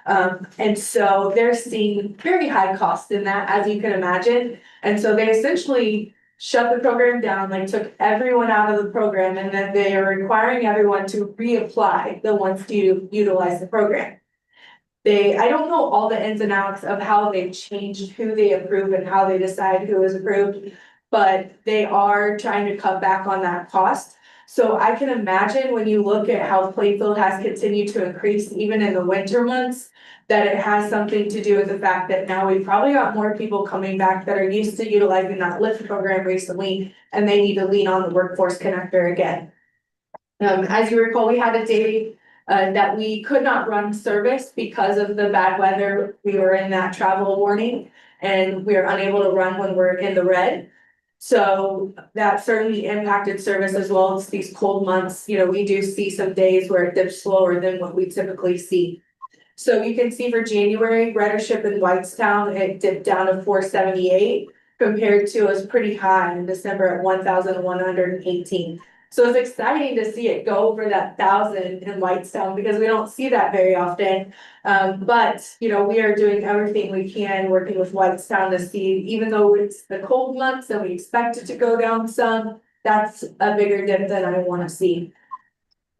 [SPEAKER 15] And so they're seeing very high costs in that, as you can imagine. And so they essentially shut the program down, like took everyone out of the program, and then they are requiring everyone to reapply the ones to utilize the program. I don't know all the ins and outs of how they've changed who they approve and how they decide who is approved, but they are trying to cut back on that cost. So I can imagine when you look at how Plainfield has continued to increase even in the winter months, that it has something to do with the fact that now we've probably got more people coming back that are used to utilizing that Lyft program recently, and they need to lean on the workforce connector again. As you recall, we had a day that we could not run service because of the bad weather. We were in that travel warning and we are unable to run when we're in the red. So that certainly impacted service as well as these cold months. You know, we do see some days where it dips slower than what we typically see. So you can see for January, ridership in Whitestown, it dipped down to 478 compared to it was pretty high in December at 1,118. So it's exciting to see it go over that 1,000 in Whitestown because we don't see that very often. But you know, we are doing everything we can working with Whitestown to see, even though it's the cold months and we expect it to go down some, that's a bigger dip than I want to see.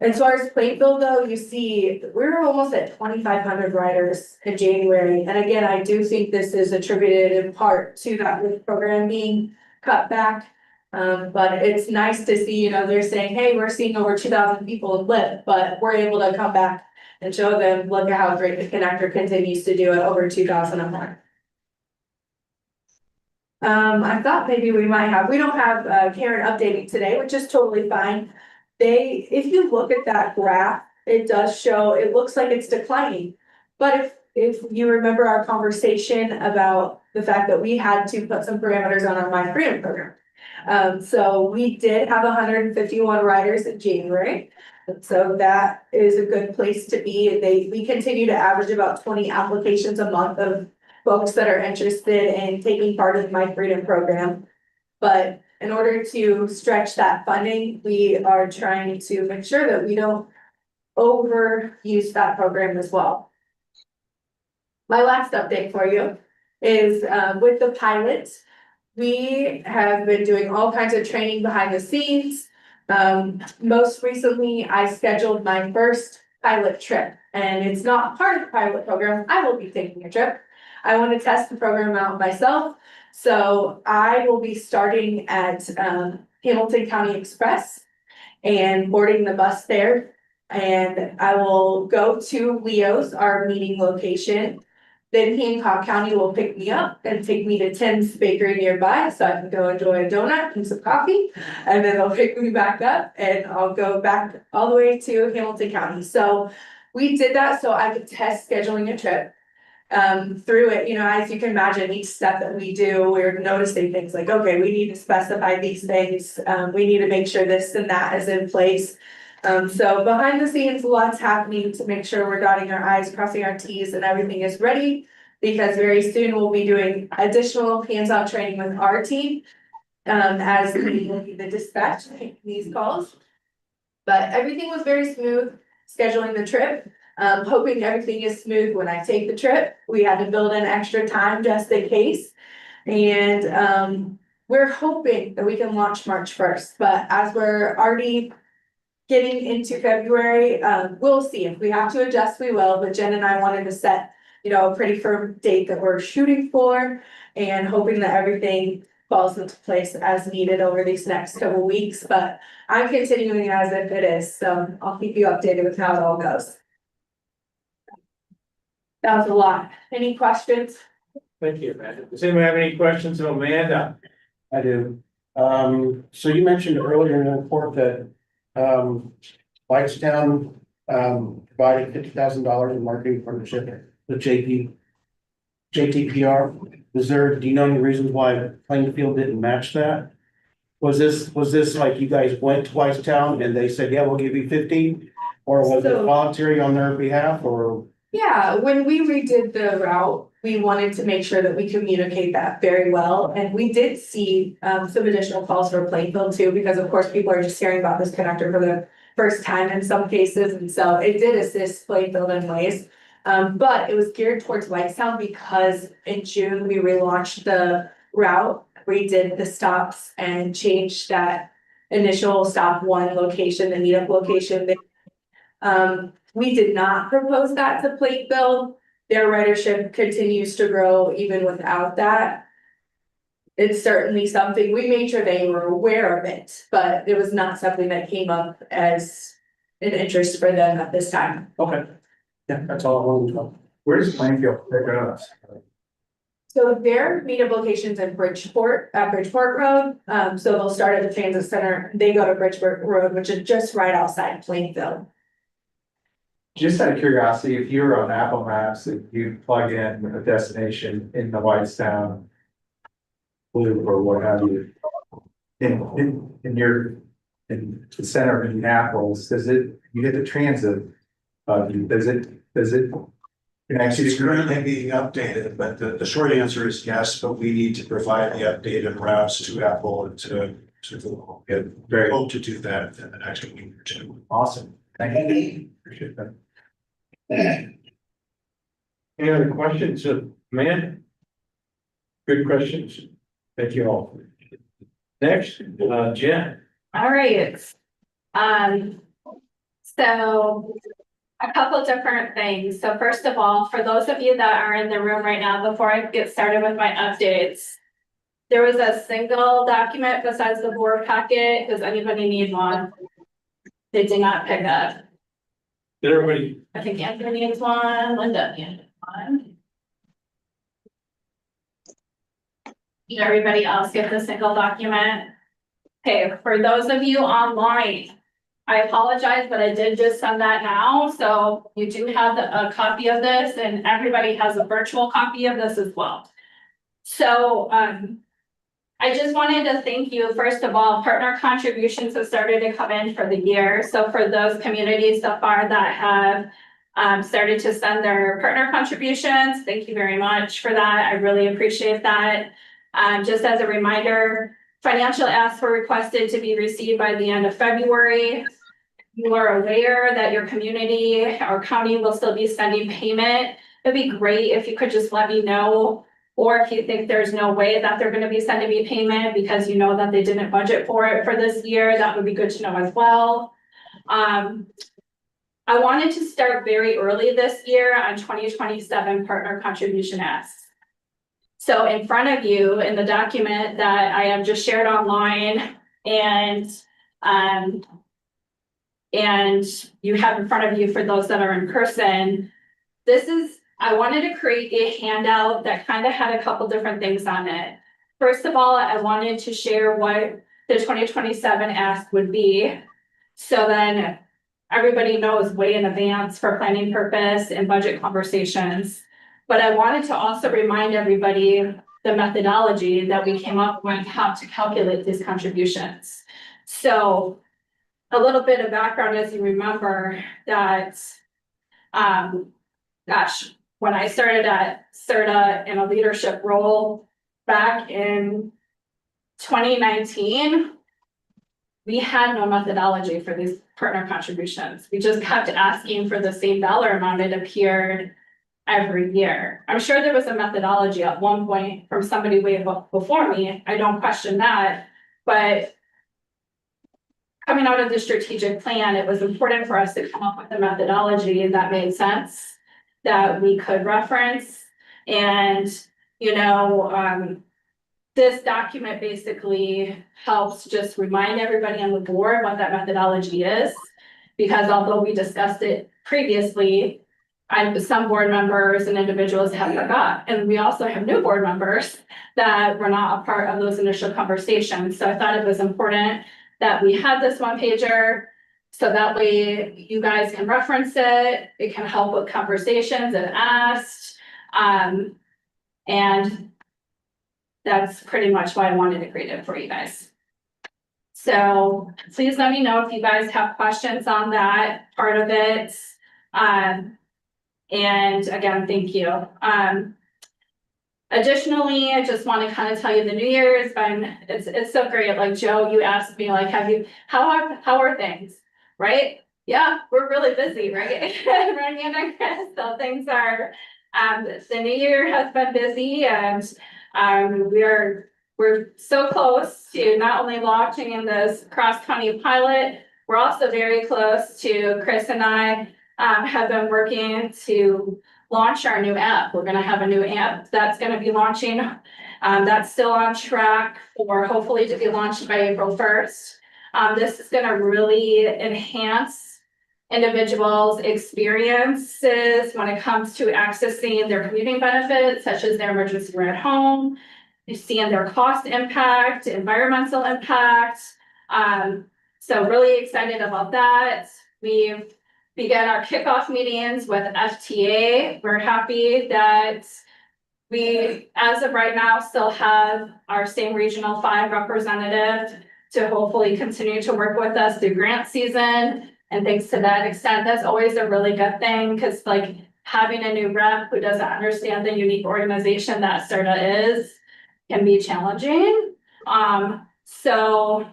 [SPEAKER 15] As far as Plainfield though, you see, we're almost at 2,500 riders in January. And again, I do think this is attributed in part to that Lyft program being cut back. But it's nice to see, you know, they're saying, hey, we're seeing over 2,000 people in Lyft, but we're able to come back and show them, look at how great the connector continues to do at over 2,000 a month. I thought maybe we don't have Karen updating today, which is totally fine. If you look at that graph, it does show, it looks like it's declining. But if you remember our conversation about the fact that we had to put some parameters on our My Freedom program. So we did have 151 riders in January. So that is a good place to be. And we continue to average about 20 applications a month of folks that are interested in taking part of the My Freedom program. But in order to stretch that funding, we are trying to make sure that we don't overuse that program as well. My last update for you is with the pilot. We have been doing all kinds of training behind the scenes. Most recently, I scheduled my first pilot trip, and it's not part of the pilot program. I will be taking a trip. I want to test the program out myself. So I will be starting at Hamilton County Express and boarding the bus there. And I will go to Leo's, our meeting location. Then Hancock County will pick me up and take me to Tim's Bakery nearby so I can go enjoy a donut and some coffee. And then they'll pick me back up and I'll go back all the way to Hamilton County. So we did that so I could test scheduling a trip. Through it, as you can imagine, each step that we do, we're noticing things like, okay, we need to specify these things. We need to make sure this and that is in place. So behind the scenes, lots happening to make sure we're dotting our I's, crossing our T's, and everything is ready. Because very soon we'll be doing additional hands-on training with our team. As we will be the dispatch taking these calls. But everything was very smooth, scheduling the trip. Hoping everything is smooth when I take the trip. We had to build in extra time just in case. And we're hoping that we can launch March 1st, but as we're already getting into February, we'll see. If we have to adjust, we will, but Jen and I wanted to set, a pretty firm date that we're shooting for and hoping that everything falls into place as needed over these next couple weeks, but I'm continuing as if it is, so I'll keep you updated with how it all goes. That was a lot. Any questions?
[SPEAKER 6] Thank you, Amanda. Does anyone have any questions of Amanda?
[SPEAKER 7] I do. So you mentioned earlier in the report that, Whitestown, provided $50,000 in marketing partnership with JTPR. Do you know any reasons why Plainfield didn't match that? Was this like you guys went to Whitestown and they said, yeah, we'll give you 50? Or was it voluntary on their behalf or?
[SPEAKER 15] Yeah, when we redid the route, we wanted to make sure that we communicate that very well. And we did see some additional calls for Plainfield too, because of course people are just hearing about this connector for the first time in some cases. And so it did assist Plainfield in ways. But it was geared towards Whitestown because in June we relaunched the route, redid the stops and changed that initial stop 1 location, the meetup location. We did not propose that to Plainfield. Their ridership continues to grow even without that. It's certainly something, we made sure they were aware of it, but it was not something that came up as an interest for them at this time.
[SPEAKER 7] Okay. Yeah, that's all I wanted to know.
[SPEAKER 13] Where does Plainfield pick us?
[SPEAKER 15] So their meetup locations in Bridgeport, at Bridgeport Road. So they'll start at the transit center. They go to Bridgeport Road, which is just right outside Plainfield.
[SPEAKER 13] Just out of curiosity, if you were on Apple Maps, if you plug in a destination in the Whitestown loop or what have you, in the center of Indianapolis, you get the transit, does it connect you
[SPEAKER 11] It's
[SPEAKER 13] to?
[SPEAKER 11] currently being updated, but the short answer is yes, but we need to provide the updated routes to Apple and to Google. And very hope to do that in the next week or two.
[SPEAKER 13] Awesome. Thank you. Appreciate that.
[SPEAKER 6] Any other questions of Amanda? Good questions. Thank you all. Next, Jen.
[SPEAKER 8] All right. So a couple different things. So first of all, for those of you that are in the room right now, before I get started with my updates, there was a single document besides the board packet. Does anybody need one? They did not pick up.
[SPEAKER 6] Did everybody?
[SPEAKER 8] I think Anthony needs one, Linda needs one. Did everybody else get the single document? Okay, for those of you online, I apologize, but I did just send that now, so you do have a copy of this, and everybody has a virtual copy of this as well. So, I just wanted to thank you, first of all, partner contributions have started to come in for the year. So for those communities so far that have started to send their partner contributions, thank you very much for that. I really appreciate that. Just as a reminder, financial asks were requested to be received by the end of February. You are aware that your community or county will still be sending payment. It'd be great if you could just let me know, or if you think there's no way that they're gonna be sending me payment because you know that they didn't budget for it for this year, that would be good to know as well. I wanted to start very early this year on 2027 partner contribution asks. So in front of you in the document that I have just shared online and you have in front of you for those that are in person, I wanted to create a handout that kind of had a couple different things on it. First of all, I wanted to share what the 2027 ask would be. So then everybody knows way in advance for planning purpose and budget conversations. But I wanted to also remind everybody the methodology that we came up with, how to calculate these contributions. So a little bit of background, as you remember, that, gosh, when I started at CIRTA in a leadership role back in 2019, we had no methodology for these partner contributions. We just kept asking for the same dollar amount. It appeared every year. I'm sure there was a methodology at one point from somebody way before me. I don't question that, but coming out of the strategic plan, it was important for us to come up with a methodology that made sense, that we could reference. And, you know, this document basically helps just remind everybody on the board what that methodology is. Because although we discussed it previously, some board members and individuals have forgot. And we also have new board members that were not a part of those initial conversations. So I thought it was important that we had this one pager, so that way you guys can reference it. It can help with conversations and asked. And that's pretty much why I wanted to create it for you guys. So please let me know if you guys have questions on that part of it. And again, thank you. Additionally, I just want to kind of tell you the new year has been, it's so great. Like Joe, you asked me like, how are things, right? Yeah, we're really busy, right? Running and Chris, so things are, the new year has been busy and we're so close to not only launching in this cross-county pilot, we're also very close to, Chris and I have been working to launch our new app. We're gonna have a new app that's gonna be launching. That's still on track for hopefully to be launched by April 1st. This is gonna really enhance individuals' experiences when it comes to accessing their commuting benefits, such as their emergency ride home, seeing their cost impact, environmental impact. So really excited about that. We've began our kickoff meetings with FTA. We're happy that we, as of right now, still have our same Regional 5 representative to hopefully continue to work with us through grant season. And thanks to that extent, that's always a really good thing, because like having a new rep who doesn't understand the unique organization that CIRTA is can be challenging. So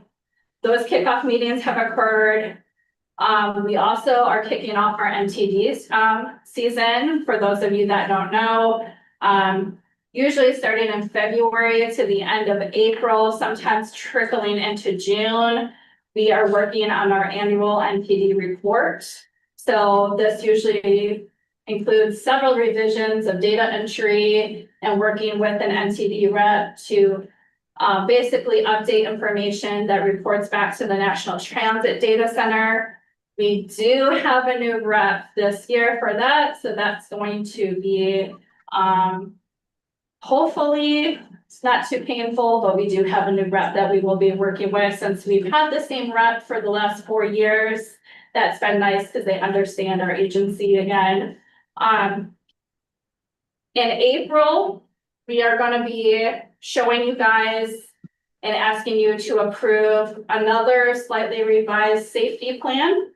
[SPEAKER 8] those kickoff meetings have occurred. We also are kicking off our MTDs season. For those of you that don't know, usually starting in February to the end of April, sometimes trickling into June, we are working on our annual MTD report. So this usually includes several revisions of data entry and working with an MTD rep to basically update information that reports back to the National Transit Data Center. We do have a new rep this year for that, so that's going to be hopefully It's not too painful, but we do have a new rep that we will be working with since we've had the same rep for the last 4 years. That's been nice because they understand our agency again. In April, we are gonna be showing you guys and asking you to approve another slightly revised safety plan.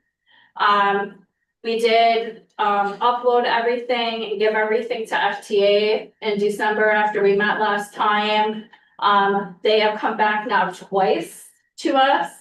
[SPEAKER 8] We did upload everything and give everything to FTA in December after we met last time. They have come back now twice to us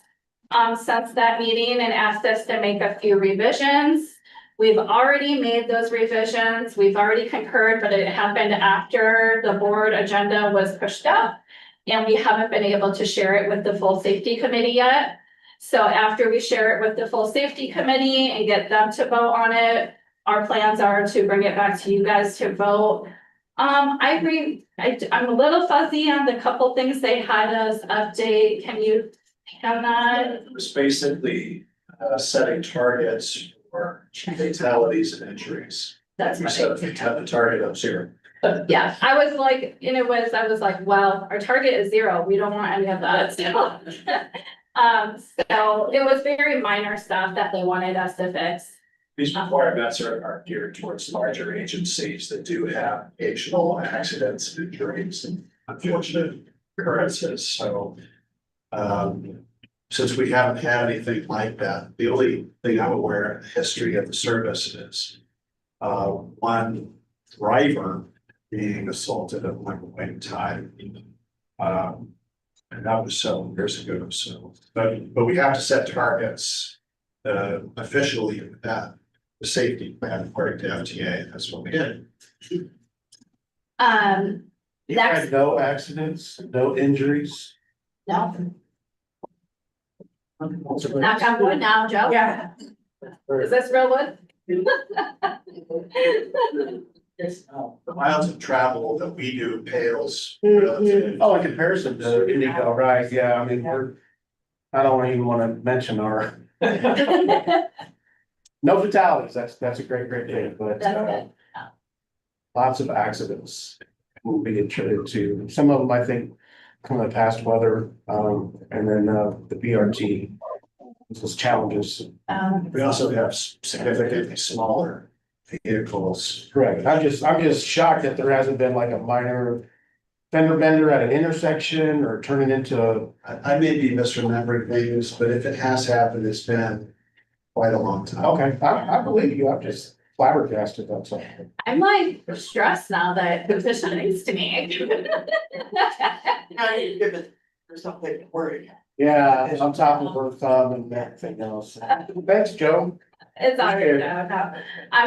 [SPEAKER 8] since that meeting and asked us to make a few revisions. We've already made those revisions. We've already concurred, but it happened after the board agenda was pushed up. And we haven't been able to share it with the full safety committee yet. So after we share it with the full safety committee and get them to vote on it, our plans are to bring it back to you guys to vote. I agree. I'm a little fuzzy on the couple things they had us update. Can you have that?
[SPEAKER 11] It was basically setting targets for fatalities and injuries.
[SPEAKER 8] That's
[SPEAKER 11] We
[SPEAKER 8] right.
[SPEAKER 11] set a target of 0.
[SPEAKER 8] Yeah, I was like, I was like, well, our target is 0. We don't want any of that. So it was very minor stuff that they wanted us to fix.
[SPEAKER 11] These requirements are geared towards larger agencies that do have occasional accidents, injuries, and unfortunate occurrences. So since we haven't had anything like that, the only thing I'm aware of the history of the service is one driver being assaulted at one point in time. And that was several years ago. So, but we have to set targets officially with that. The safety plan according to FTA, that's what we did.
[SPEAKER 7] You had no accidents, no injuries?
[SPEAKER 8] No. Knock on wood now, Joe. Yeah. Is this real wood?
[SPEAKER 11] The miles of travel that we do pales. relative.
[SPEAKER 7] Oh, in comparison to Indigo, right, yeah, I mean, I don't even wanna mention our. No fatalities, that's a great thing, but lots of accidents will be attributed to, some of them, I think, from the past weather, and then the BRT. Those challenges.
[SPEAKER 11] We also have significantly smaller vehicles.
[SPEAKER 7] Correct, I'm just shocked that there hasn't been like a minor fender bender at an intersection or turning into.
[SPEAKER 11] I may be misremembering things, but if it has happened, it's been quite a long time.
[SPEAKER 7] Okay, I believe you, I'm just flabbergasted, that's all.
[SPEAKER 8] I'm like stressed now that the position needs to me.
[SPEAKER 12] Now you give it for something to worry.
[SPEAKER 7] Yeah, on top of her thumb and everything else. Thanks, Joe.
[SPEAKER 8] It's all right, no.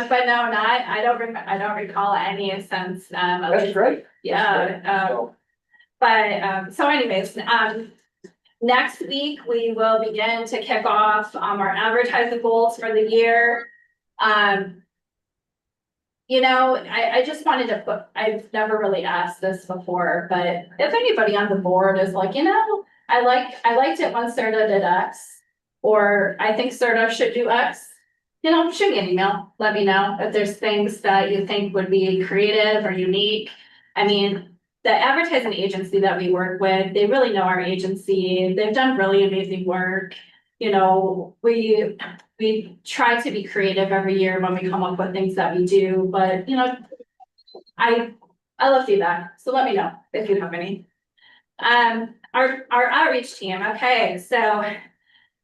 [SPEAKER 8] But no, I don't recall any since,
[SPEAKER 7] That's great.
[SPEAKER 8] yeah, but, so anyways, next week, we will begin to kick off, our advertising goals for the year. I just wanted to put, I've never really asked this before, but if anybody on the board is like, I liked it when CIRTA did X, or I think CIRTA should do X. Shoot me an email, let me know if there's things that you think would be creative or unique. I mean, the advertising agency that we work with, they really know our agency. They've done really amazing work. We try to be creative every year when we come up with things that we do, but I love feedback, so let me know if you have any. Our outreach team, okay, so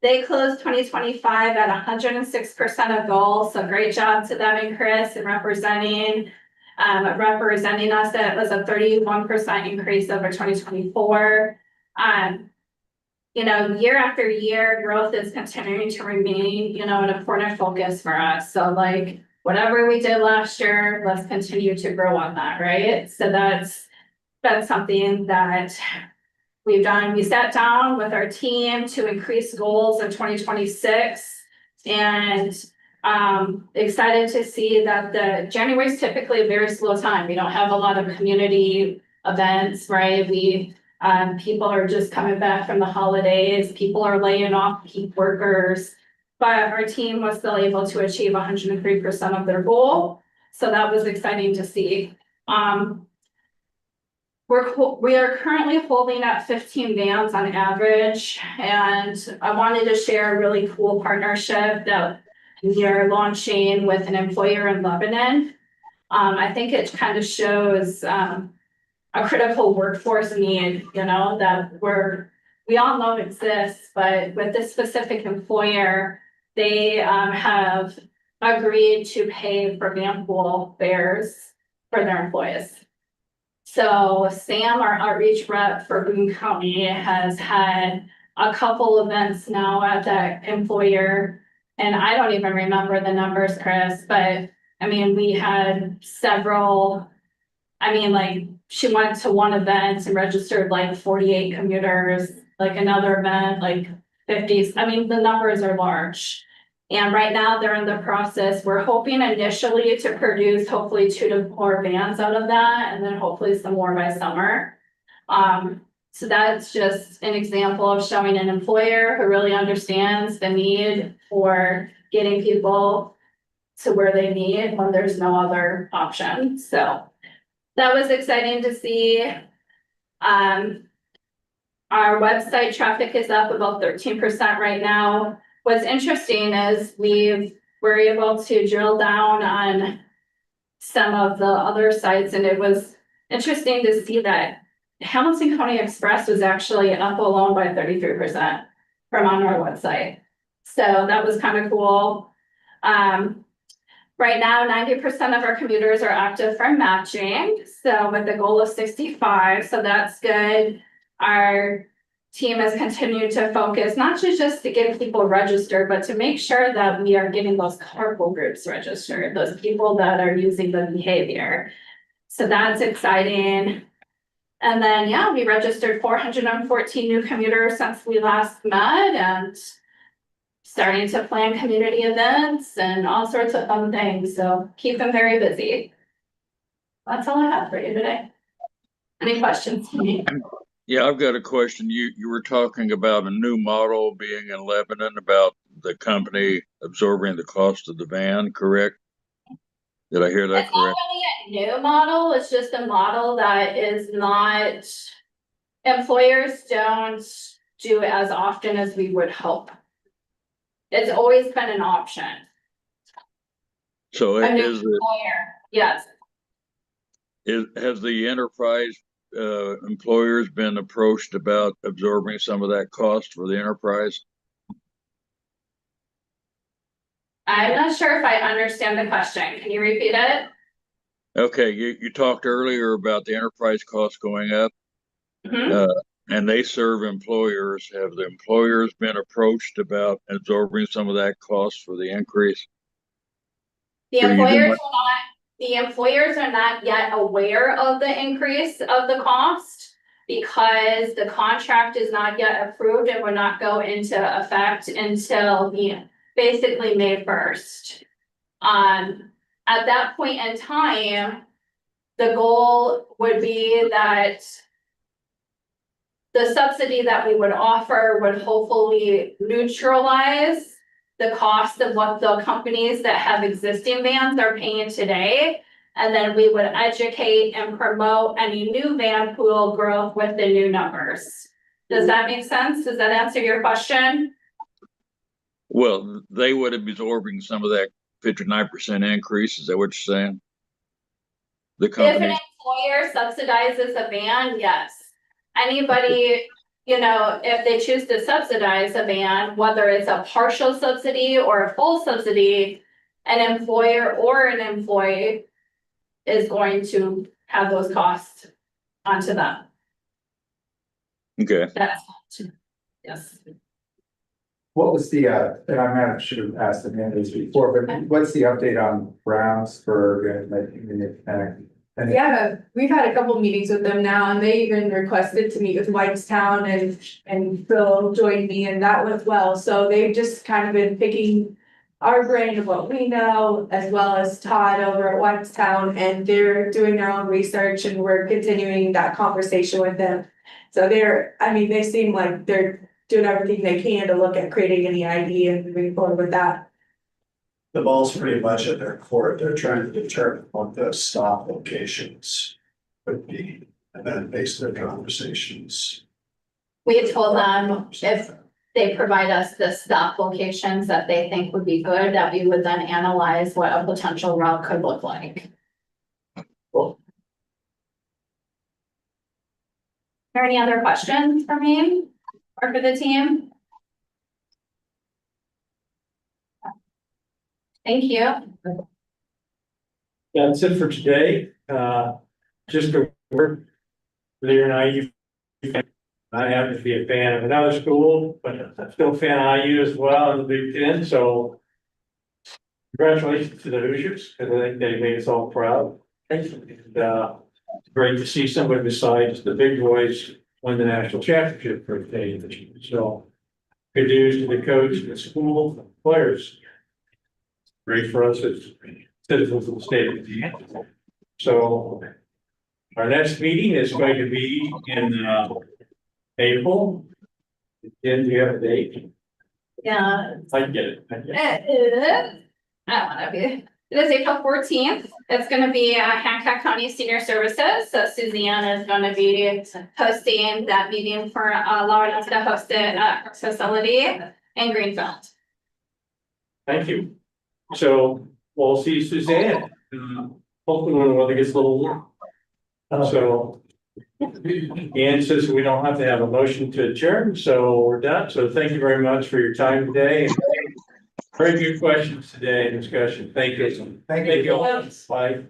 [SPEAKER 8] they closed 2025 at 106% of goals, so great job to them and Chris and representing us. That was a 31% increase over 2024. Year after year, growth is continuing to remain, an important focus for us. So like whatever we did last year, let's continue to grow on that, right? So that's something that we've done. We sat down with our team to increase goals in 2026 and excited to see that the January is typically a very slow time. We don't have a lot of community events, right? People are just coming back from the holidays. People are laying off peak workers, but our team was still able to achieve 103% of their goal. So that was exciting to see. We are currently holding at 15 vans on average, and I wanted to share a really cool partnership that we are launching with an employer in Lebanon. I think it kind of shows a critical workforce need, you know, that we all know exists, but with this specific employer, they have agreed to pay for van pool fares for their employees. So Sam, our outreach rep for Boone County, has had a couple events now at that employer. And I don't even remember the numbers, Chris, but I mean, we had several. I mean, like, she went to one event and registered like 48 commuters, like another event, like 50s. I mean, the numbers are large. And right now they're in the process. We're hoping initially to produce hopefully 2 to 4 vans out of that, and then hopefully some more by summer. So that's just an example of showing an employer who really understands the need for getting people to where they need when there's no other option. So that was exciting to see. Our website traffic is up about 13% right now. What's interesting is we're able to drill down on some of the other sites, and it was interesting to see that Hamilton County Express was actually up alone by 33% from on our website. So that was kind of cool. Right now, 90% of our commuters are active for matching, so with the goal of 65, so that's good. Our team has continued to focus, not just to get people registered, but to make sure that we are getting those carpool groups registered, those people that are using the behavior. So that's exciting. And then, yeah, we registered 414 new commuters since we last met, and starting to plan community events and all sorts of fun things. So keep them very busy. That's all I have for you today. Any questions for me?
[SPEAKER 2] Yeah, I've got a question. You were talking about a new model being in Lebanon about the company absorbing the cost of the van, correct? Did I hear that
[SPEAKER 8] It's not
[SPEAKER 2] correct?
[SPEAKER 8] really a new model. It's just a model that is not, employers don't do as often as we would hope. It's always been an option.
[SPEAKER 2] So
[SPEAKER 8] A new
[SPEAKER 2] is it,
[SPEAKER 8] employer, yes.
[SPEAKER 2] has the enterprise employers been approached about absorbing some of that cost for the enterprise?
[SPEAKER 8] I'm not sure if I understand the question. Can you repeat it?
[SPEAKER 2] Okay, you talked earlier about the enterprise costs going up.
[SPEAKER 8] Mhm.
[SPEAKER 2] And they serve employers. Have the employers been approached about absorbing some of that cost for the increase?
[SPEAKER 8] The
[SPEAKER 2] Or you do
[SPEAKER 8] employers
[SPEAKER 2] not-
[SPEAKER 8] are not, the employers are not yet aware of the increase of the cost because the contract is not yet approved and will not go into effect until basically May 1st. At that point in time, the goal would be that the subsidy that we would offer would hopefully neutralize the cost of what the companies that have existing vans are paying today. And then we would educate and promote any new van pool growth with the new numbers. Does that make sense? Does that answer your question?
[SPEAKER 2] Well, they would be absorbing some of that 59% increase. Is that what you're saying? The
[SPEAKER 8] If an
[SPEAKER 2] companies?
[SPEAKER 8] employer subsidizes a van, yes. Anybody, you know, if they choose to subsidize a van, whether it's a partial subsidy or a full subsidy, an employer or an employee is going to have those costs onto them.
[SPEAKER 2] Okay.
[SPEAKER 8] That's, yes.
[SPEAKER 13] What was the, and I might have should have asked the mandates before, but what's the update on Brownsburg and like Community Connect? And
[SPEAKER 15] Yeah, we've had a couple meetings with them now, and they even requested to meet with Whitestown, and Phil joined me, and that went well. So they've just kind of been picking our brain of what we know, as well as Todd over at Whitestown, and they're doing their own research, and we're continuing that conversation with them. So they seem like they're doing everything they can to look at creating any ID and moving forward with that.
[SPEAKER 11] The ball's pretty much at their court. They're trying to determine what the stop locations would be. and then base their conversations.
[SPEAKER 8] We had told them if they provide us the stop locations that they think would be good, that we would then analyze what a potential route could look like. Cool. Are there any other questions for me or for the team? Thank you.
[SPEAKER 6] That's it for today. Just a word, Leah and I happen to be a fan of another school, but I'm still a fan of IU as well in the Big Ten, so congratulations to the Hoosiers, because I think they made us all proud. And, it's great to see somebody besides the big boys win the national championship for a day. So good news to the coach, the school, the players. Great for us as citizens of the state of Indiana. So our next meeting is going to be in April. Jen, do you have a date?
[SPEAKER 8] Yeah.
[SPEAKER 6] I get it. I get it.
[SPEAKER 8] I don't wanna be. It is April 14th. It's gonna be Hancock County Senior Services. So Suzanne is gonna be hosting that meeting for allowing us to host it at her facility in Greenfield.
[SPEAKER 6] Thank you. So we'll see Suzanne. Hopefully when the weather gets a little warm. So. And since we don't have to have a motion to adjourn, so we're done. So thank you very much for your time today. Very good questions today and discussion. Thank you. Thank you all. Bye.